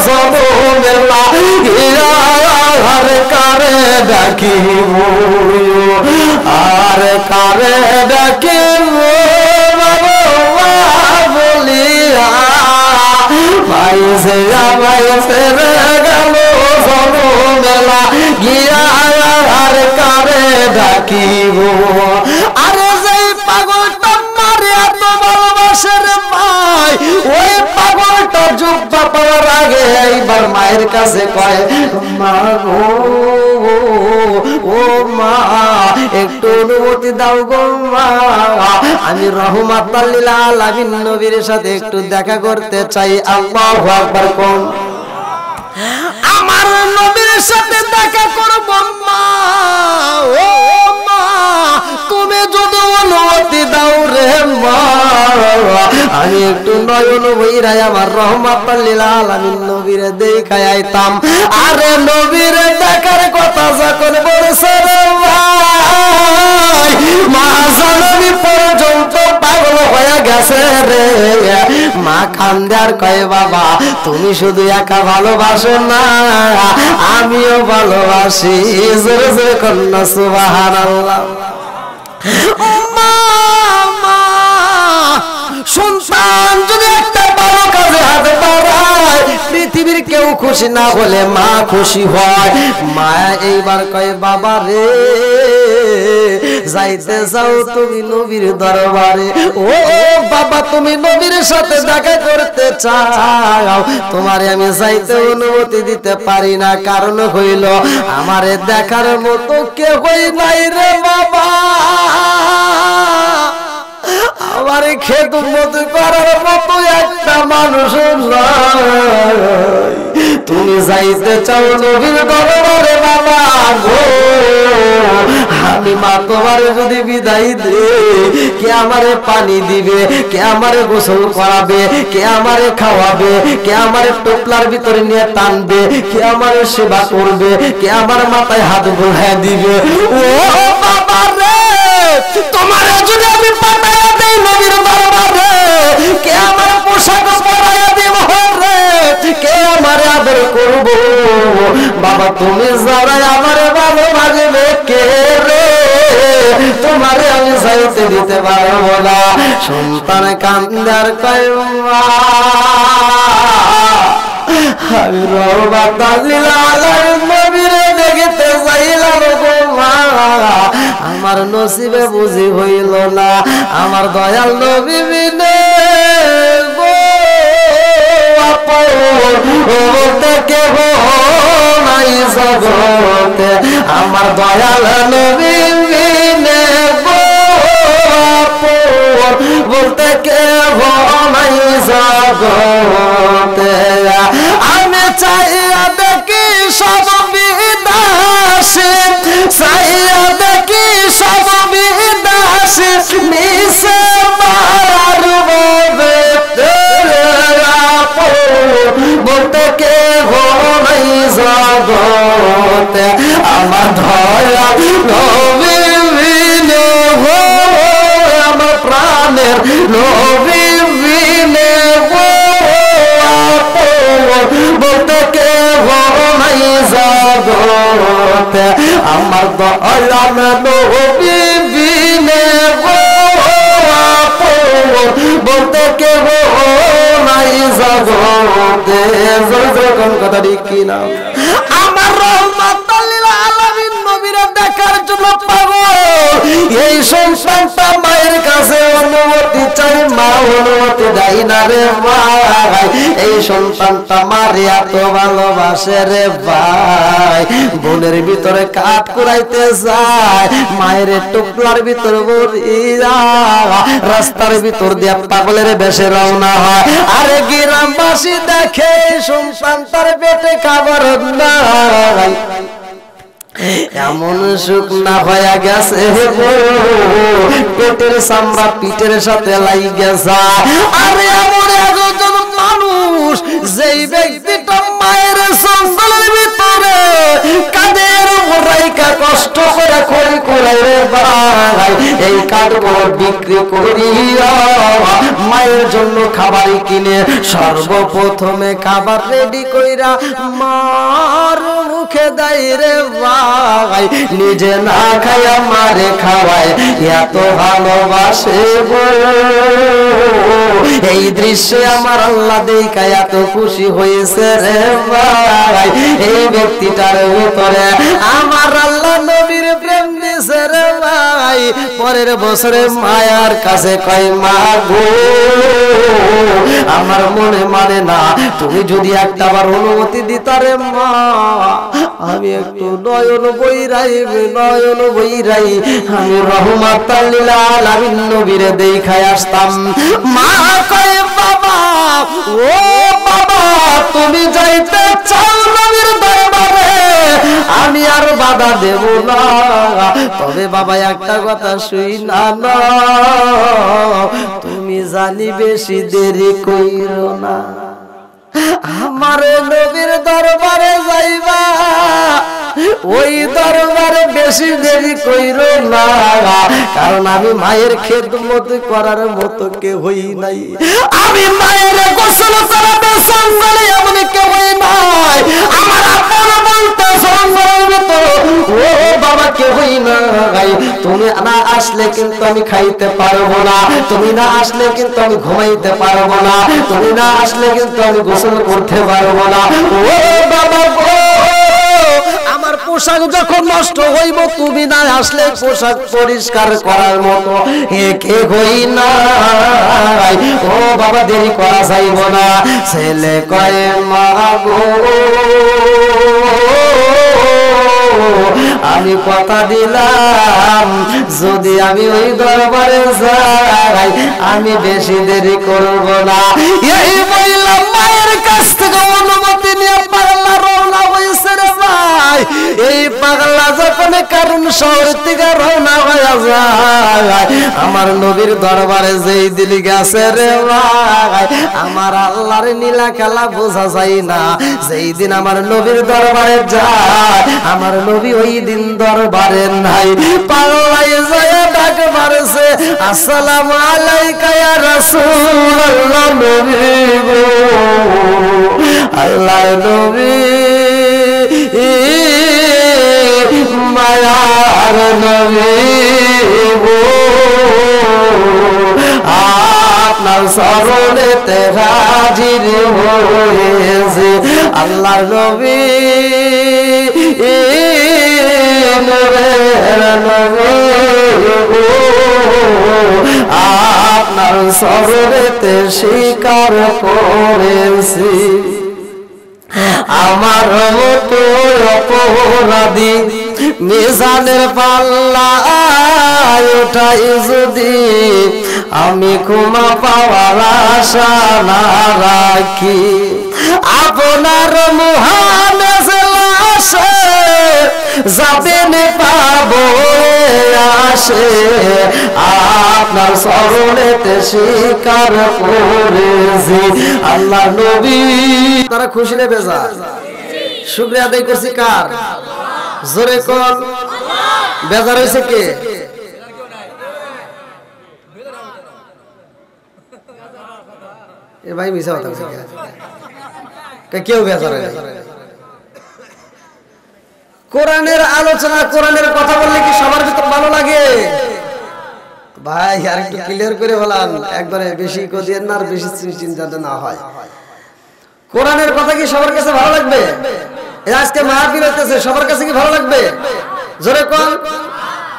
সদো মেলা গিয়া, আর কারে ডাকিব, আর কারে ডাকিব বলিয়া, পাইছে যাবাইছে রে গেল সদো মেলা গিয়া, আর কারে ডাকিব। আরে যেই পাগলটা মারে এত ভালোবাসে রে ভাই, ওই পাগলটা জুব্বা পাওয়ার আগে এইবার মায়ের কাছে কয় মা গো, ও মা একটু অনুমতি দাও গো মা, আমি রহমাতাল লিল আলামিন নবীর সাথে একটু দেখা করতে চাই। আল্লাহু আকবার কোন। আমার নবীর সাথে দেখা করব মা, ও মা তুমি যদি অনুমতি দাও রে মা, আমি একটু নয়ন বইরাই আমার রাহমাতাল লিল আলামিন নবীরে দেখাই আইতাম। আরে নবীরে দেখার কথা যখন বলেছে রে ভাই, মা জানবী পর্যন্ত পাগল হয়ে গেছে রে। মা কান্দে আর কয় বাবা তুমি শুধু একা ভালোবাসো না, আমিও ভালোবাসি। জোরে জোরে কন্যা সুবহানাল্লাহ। সন্তান যদি একটা ভালো কাজে হাত বাড়ায়, পৃথিবীর কেউ খুশি না হলে মা খুশি হয়। মা এইবার কয় বাবা রে যাইতে যাও তুমি নবীর দরবারে। ও বাবা তুমি নবীর সাথে দেখা করতে চাও, তোমারে আমি যাইতে অনুমতি দিতে পারি না। কারণ হইল আমারে দেখার মতো কেউই নাই রে বাবা, আমার খেদমত করার মতো একটা মানুষ নাই। তুমি যাইতে চাও নবীর দরবারে বাবা গো, আমি মা তোমারে যদি বিদায় দে, কে আমারে পানি দিবে, কে আমারে গোসল করাবে, কে আমারে খাওয়াবে, কে আমারে টোপলার ভিতরে নিয়ে টানবে, কে আমারে সেবা করবে, কে আমার মাথায় হাত বোলায় দিবে। ও বাবা রে তোমারে যদি আমি পাঠাইয়া দেই নবীর দরবারে, কে আমার পোশাক পরাইয়া দিব রে, কে আমারে আদর করব? বাবা তুমি যারা আমারে ভালোবাসবে কে রে, তোমারে আমি যাইতে দিতে পারবো না। সন্তান কান্দার কয় আমি রাহমাতাল লিল আলামিন নবীরে দেখিতে চাইলাম গো মা, আমার নসিবে বুঝি হইল না আমার দয়াল নবী বিনে গো আপতে কেহ নাই জগতে, আমার দয়াল নবী বিনে গো বলতে কেহ নাই জগতে। আমি চাইয়া দেখি সব বিদাসে, চাইয়া দেখি সব বিদাসে, মিশে মারব বলতে কেহ নাই জগতে, আমার দয়া নবী বিনে গো, আমার প্রাণের নবী বিনে গো বলতে কেহ নাই জগতে, আমার দয়াল নবী বিনে গো বলতে কেহ নাই জগতে। যখন কথা ঠিক কিনা আমার রাহমাতাল লিল আলামিন নবীরে দেখার জন্য পাগল। এই সন্তানটা মায়ের কাছে অনুমতি চাই, মা অনুমতি দেয় না রে ভাই। এই সন্তানটা মারে এত ভালোবাসে রে ভাই, বোনের ভিতরে কাঠ কুড়াইতে যায়, মায়ের টুকলার ভিতর বলিয়া রাস্তার ভিতর দিয়া পাগলের বেশে রওনা হয়। আরে গ্রামবাসী দেখে সন্তানটার পেটে খাবার নাই, এমন শুকনা হয়ে গেছে পেটের চামড়া পিঠের সাথে লাগি যায়। আরে এমন একজন মানুষ যেই ব্যক্তিটা মায়ের সন্তানের ভিতরে কাদের রাইকা কষ্ট করে খড়ি করে ভাই, এই কাঠগুলো বিক্রি করিয়া মায়ের জন্য খাবার কিনে সর্বপ্রথমে খাবার রেডি কইরা মার মুখে দেয় রে ভাই, নিজে না খাইয়া মারে খাওয়ায়, এত ভালোবাসে গো। এই দৃশ্যে আমার আল্লাহ দেখা এত খুশি হয়েছে রে ভাই, এই ব্যক্তিটার ভিতরে আমার আল্লাহ নবীর প্রেম দিয়েছে রে ভাই। পরের বছরে মায়ার কাছে কয় মা গো আমার মনে মানে না, তুমি যদি একটাবার অনুমতি দিতা রে মা, আমি একটু নয়ন বইরাই আমি রাহমাতাল লিল আলামিন নবীরে দেখাই আসতাম। মা কয় বাবা ও বাবা তুমি যাইতে চাও নবীর দরবারে, আমি আর বাধা দেব না। তবে বাবা একটা কথা শুই না, তুমি জানি বেশি দেরি কইরো না। আমার নবীর দরবারে যাইবা, ওই দরবারে বেশি দেরি কইরো না, কারণ আমি মায়ের খেদমত করার মতো কেউ হই নাই। আমি মায়ের গোসল করাতে সঙ্গে এমন কেউ হই নাই। আমার আপন বলতে সঙ্গের মতো ও বাবা কেউ হই নাই। তুমি না আসলে কিন্তু আমি খাইতে পারবো না, তুমি না আসলে কিন্তু আমি ঘুমাইতে পারবো না, তুমি না আসলে কিন্তু আমি গোসল করতে পারবো না। ও বাবা গো, আমার পোশাক যখন নষ্ট হইব, তুমি না আসলে পোশাক পরিষ্কার করার মতো কে হই না। ও বাবা দেরি করা যাইব না। ছেলে কয় মা গো, আমি কথা দিলাম যদি আমি ওই দরবারে যাই আমি বেশি দেরি করব না। এই বললাম মায়ের কাছ থেকে অনুমতি নিয়ে পাগলা রওনা হয়েছে রে ভাই। এই পাগলা যখন কারণ শহর থেকে রওনা হয়ে যায়, আমার নবীর দরবারে যেই দিলি গেছে রে ভাই, আমার আল্লাহর নীলা খেলা বোঝা যায় না। যেই দিন আমার নবীর দরবারে যায়, আমার নবী ওই দিন দরবারে নাই। পাল্লাই যায় ডাক মারছে, আসসালামু আলাইকা ইয়া রাসূলুল্লাহ। নবী গো, আল্লাহর নবী, মায়ার নবী গো, আপনার শরণেতে হাজির হয়েছে। আল্লাহর নবী, আপনার শরণেতে স্বীকার করেছি। আমার মতো অপরাধী মিজানের পাল্লায় ওঠাই যদি আমি ক্ষমা পাওয়ার আশা না রাখি, আপনার মহান লাশে যাবেন পাবো আসে, আপনার শরণেতে স্বীকার করেছি। আল্লাহ নবী তারা খুশি নেবে যা শুকরিয়া আদায় করছি কার? জোরে কোন বেজার হয়েছে কে? এ ভাই মিশা কথা কেউ বেজার হয়? কোরআনের আলোচনা, কোরআনের কথা বললে কি সবার ভিতর ভালো লাগে? ভাই আর একটু ক্লিয়ার করে বলান, একবারে বেশি কদিয়েন না, আর বেশি চিন্তা না হয়। কোরআনের কথা কি সবার কাছে ভালো লাগবে? আজকে মাহফিল হইতেছে, সবার কাছে কি ভালো লাগবে? জোরে কোন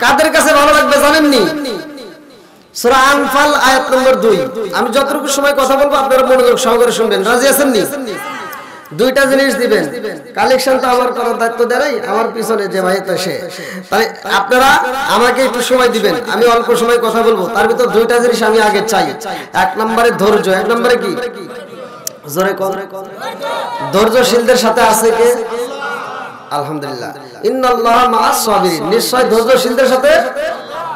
কাদের কাছে ভালো লাগবে জানেননি? সূরা আনফাল আয়াত নম্বর 2। আমি যতটুকু সময় কথা বলবো আপনারা মনোযোগ সহকারে শুনবেন। রাজি আছেন নি? দুইটা জিনিস দিবেন। কালেকশন তো আমার করার দায়িত্ব দেয় আমার পিছনে যে ভাই তো সে, তাই আপনারা আমাকে একটু সময় দিবেন। আমি অল্প সময় কথা বলবো, তার ভিতর দুইটা জিনিস আমি আগে চাই। এক নম্বরে ধৈর্য। এক নম্বরে কি? জোরে কোন ধৈর্যশীলদের সাথে আছে কে? আলহামদুলিল্লাহ। ইন্নাল্লাহা মা'আস সাবিরিন, নিশ্চয় ধৈর্যশীলদের সাথে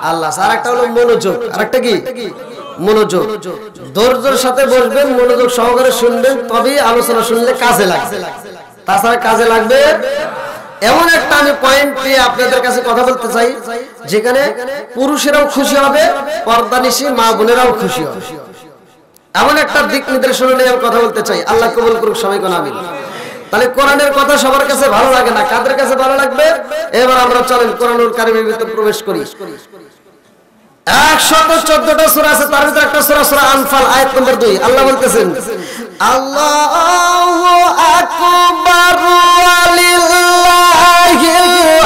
আল্লাহ। আর একটা হলো মনোযোগ। আর একটা কি? মনোযোগ। ধৈর্যের সাথে বসবেন, মনোযোগ সহকারে শুনবেন, তবেই আলোচনা শুনলে কাজে লাগবে। তাছাড়া কাজে লাগবে এমন একটা আমি পয়েন্ট নিয়ে আপনাদের কাছে কথা বলতে চাই, যেখানে পুরুষেরাও খুশি হবে, পর্দানিশী মা বোনেরাও খুশি হবে। এমন একটা দিক নির্দেশনা নিয়ে আমি কথা বলতে চাই। আল্লাহ কবুল করুক, সবাই কোন আমিন। তাহলে কোরআনের কথা সবার কাছে ভালো লাগে না, কাদের কাছে ভালো লাগবে? এবার আমরা চলেন কোরআনুল কারীমের ভিতর প্রবেশ করি। 114টা সূরা আছে, তার ভিতরে একটা সূরা সূরা আনফাল আয়াত নম্বর 2। আল্লাহ বলতেছেন, আল্লাহু আকবার ওয়ালিল্লাহিল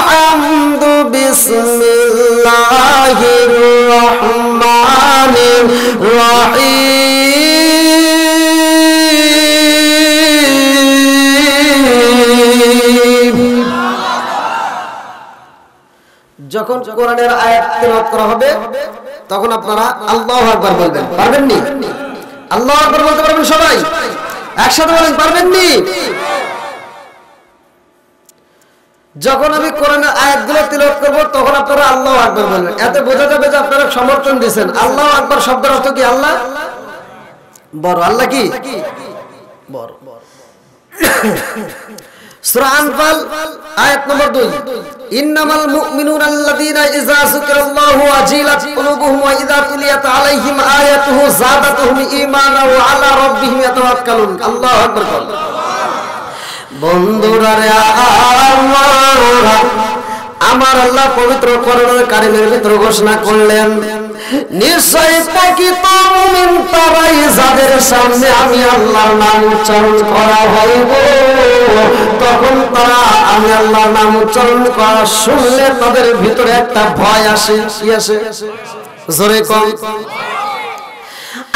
হামদু বিসমিল্লাহির রহমানির রহিম। যখন কোরআনের আয়াত তেলাওয়াত করা হবে তখন আপনারা আল্লাহু আকবার বলবেন। পারবেন নি? আল্লাহু আকবার বলতে পারবেন সবাই? একসাথে বলেন, পারবেন নি? যখন আমি কোরআনের আয়াতগুলো তিলাওয়াত করব তখন আপনারা আল্লাহু আকবার বলবেন। এতে বোঝা যাবে যে আপনারা সমর্থন দিবেন। আল্লাহু আকবার শব্দের অর্থ কি? আল্লাহ বড়। আল্লাহ কি বড়। সূরা আনফাল আয়াত নম্বর 2, ইন্নামাল মুমিনুনা আল্লাযীনা ইযা যুকিরাল্লাহু ওয়াজিলাত কুলুবুহুম ওয়া ইযা তুলিয়াত আলাইহিম আয়াতুহু যাদাতুহুম ঈমানান ওয়া আলা রাব্বিহিম ইয়াতাওয়াক্কালুন। আল্লাহু আকবার। বন্ধুরা রে আমার আল্লাহ পবিত্র কোরআনুল কারীমের ভিতর ঘোষণা করলেন, নিশ্চয় প্রকৃত মুমিন তারাই যাদের সামনে আমি আল্লাহর নাম উচ্চারণ করা হইব, তখন তারা আমি আল্লাহর নাম উচ্চারণ করা শুনলে তাদের ভিতরে একটা ভয় আসে। কি আসে? জোরে কম।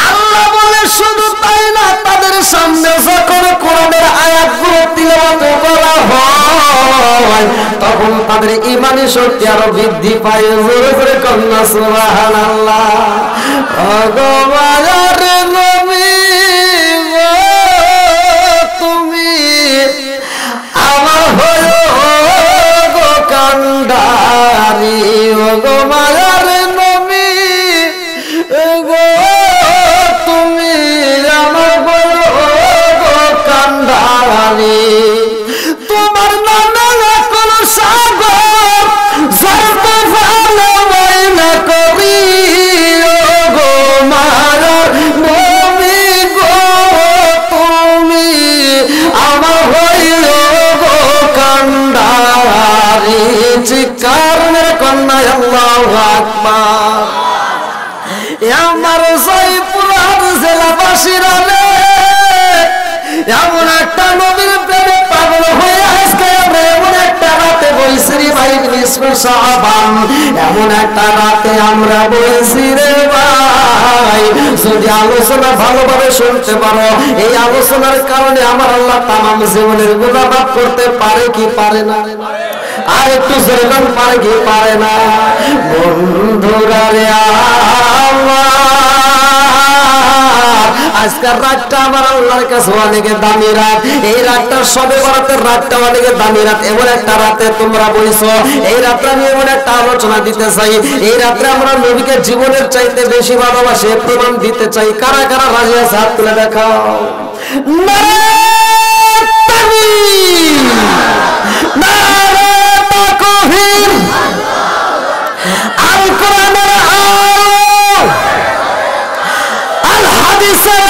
আল্লাহ বলে শুধু তাই না, তাদের সামনে যখন কোরআনের আয়াতগুলো তিলাওয়াত করা হয় তখন তাদের ঈমানি শক্তি আরো বৃদ্ধি পায়। জোরে জোরে কন্যা সুবহানাল্লাহ। ভগবানের নবী তুমি আমার হলো গো কান্ডারি, গো মায়ার নবী গো তুমি আমার হলো গো কান্ডারি, তোমার নামে কোন সাগর যত ভালো ময়না করি গো মায়ার নবী গো তুমি আমার হইল গো কান্ডারি। চিৎকার মেরে কন্যা আল্লাহু আকবার। আমার জয়পুরহাট জেলাবাসীরা রে, এমন একটা নবীর প্রেমে পাগল হয়ে আজকে আমরা এমন একটা রাতে বলছি রে ভাই, নিসফে শাবান, এমন একটা রাতে আমরা বলছি রে ভাই, যদি আলোচনা ভালোভাবে শুনতে পারো, এই আলোচনার কারণে আমার আল্লাহ তামাম জীবনের গুনাহ মাফ করতে পারে কি পারে না? আর একটু জোরে পারে কি পারে না? বন্ধুরা রে আজকের রাতটা আমার আল্লাহর কাছে অনেক দামি রাত। এই রাতটা সবে বরাতের রাতটা অনেক দামি রাত। এমন একটা রাতে তোমরা বলছো, এই রাতে আমি এমন একটা আলোচনা দিতে চাই, এই রাতে আমরা নবীকে জীবনের চাইতে বেশি ভালোবাসে প্রমাণ দিতে চাই। কারা কারা রাজি আছে হাত তুলে দেখাও। আল কোরআনের আল হাদিসের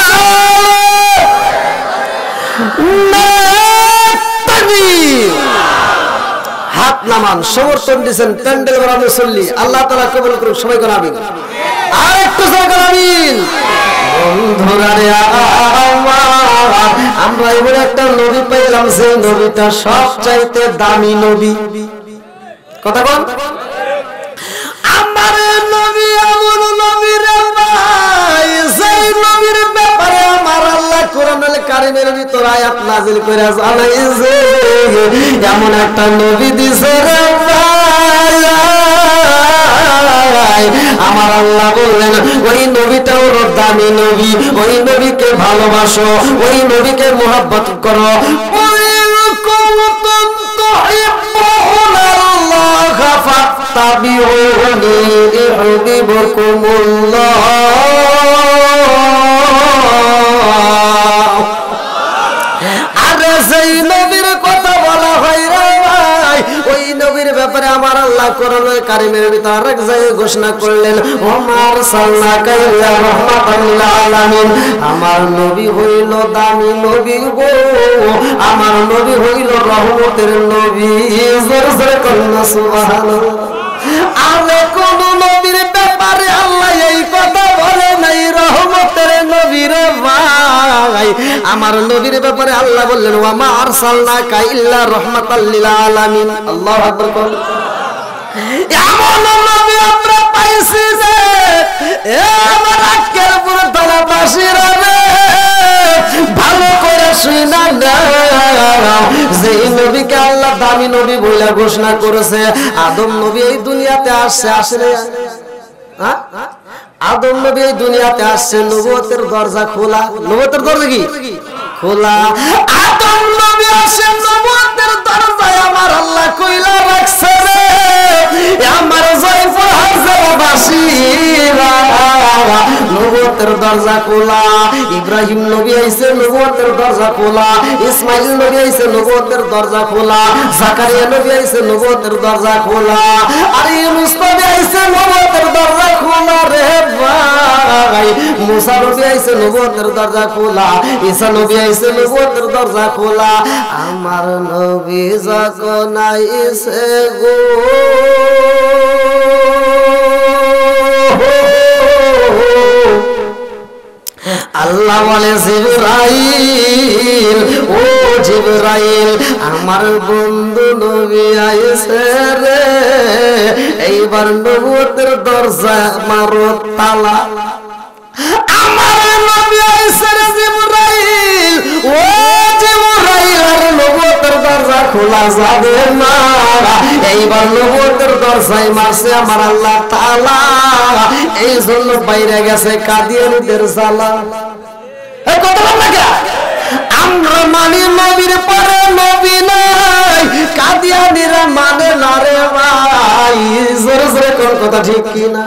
হাত নামান, সমর্থন দিয়েছেন প্যান্ডেল বানানো চললি। আল্লাহ তাআলা কবুল করুন। সবাই করে আমিন। আর একটু সবাই করে আমিন। বন্ধুরা রে আমরা এমন একটা নবী পেলাম, সেই নবীটা সবচাইতে দামি নবী। কথা বল। আমার নবী এমন নবী রে ভাই, সেই নবীর ব্যাপারে আমার আল্লাহ কোরআনুল কারীমের ভিতর আয়াত নাযিল করে জানাইছে, এমন একটা নবী দিছে রে ভাই। আমার আল্লাহ বললেন ওই নবীটা হলো দামি নবী, ওই নবীকে ভালোবাসো, ওই নবীকে মুহাব্বত করো। ফাত্তাবিউনি ইউহিব্বুকুমুল্লাহ। আরে সেই নবীর কথা বলা হয় রে ভাই, ওই নবীর ব্যাপারে আমার আল্লাহ কোরআনুল কারীমের ভিতর আরেক জায়গায় ঘোষণা করলেন, ওমা আরসালনাকা ইল্লা রাহমাতাল লিল আলামিন। আমার নবী হইল দামি নবী গো, আমার নবী হইল রহমতের নবী। জোরে জোরে কন্যা সুবহানাল্লাহ। আরে কোন নবীর ব্যাপারে আল্লাহ এই কথা বলে নাই রহমতের নবী রে ভাই। আমার নবীর ব্যাপারে আল্লাহ বললেন ওয়ামা আরসালনাকা ইল্লা রাহমাতাল লিল আলামিন। আল্লাহু আকবার। এমন নবী আমরা পাইছি যে আমার আজকের পুরো দলাবাসীরা রে ভালো করে শুনা দাও, যে নবীকে আল্লাহ দামি নবী বলে ঘোষণা করেছে। আদম নবী এই দুনিয়াতে আসছে, আসলে আদম নবী এই দুনিয়াতে আসছে, নবুয়তের দরজা খোলা। নবুয়তের দরজা কি খোলা? আদম নবী আসে নবুয়ত নবুয়তের দরজায় আমার আল্লাহ কইলা রাখছে রে আমার জয়ফুল হাজারবাসীরা নবুয়তের দরজা খোলা ইব্রাহিম নবী আইছে নবুয়তের দরজা খোলা ইসমাইল নবী আইছে নবুয়তের দরজা খোলা জাকারিয়া নবী আইছে নবুয়তের দরজা খোলা আর ইউনূস নবী আইছে নবুয়তের দরজা খোলা রে ভাই মুসা নবী আইছে নবুয়তের দরজা খোলা ঈসা নবী আইছে নবুয়তের দরজা খোলা আমার নবী যখন আইছে গো আল্লাহ বলে জিবরাইল ও জিবরাইল আমার বন্ধু নবী আইছে রে এইবার নবুয়তের দরজা মারো তালা আমার নবী আইছে রে জিবরাইল ও জিবরাইল আর নবুয়তের দরজা খোলা যাবে না এইবার নবুয়তের দরজায় মারছে আমার আল্লাহ তাআলা এই জন্য বাইরে গেছে কাদিয়ানীদের জ্বালা এই কথা বল না কে আমরা মানি নবীর পরে নবী নাই কাদিয়ানীরা মানে না রে ভাই জোরে জোরে কোন কথা ঠিক কি না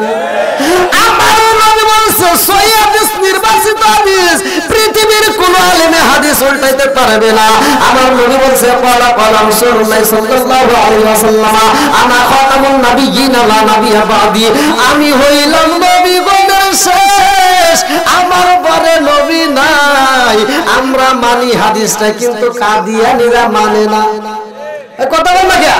আমার নবী বলছে সহিহ হাদিস নির্বাচিত হাদিস পৃথিবীর কোন আলেমে হাদিস উল্টাইতে পারবে না আমার নবী বলছে ক্বালা ক্বালা রাসূলুল্লাহ সাল্লাল্লাহু আলাইহি ওয়াসাল্লাম আনা খাতামুন নাবিয়্যিন লা নাবিয়্যা বাদি আমি হইলাম নবীগণের শেষ আমার পরে নবী নাই আমরা মানি হাদিসটা কিন্তু কাদিয়ানীরা মানে না কথা বল না কে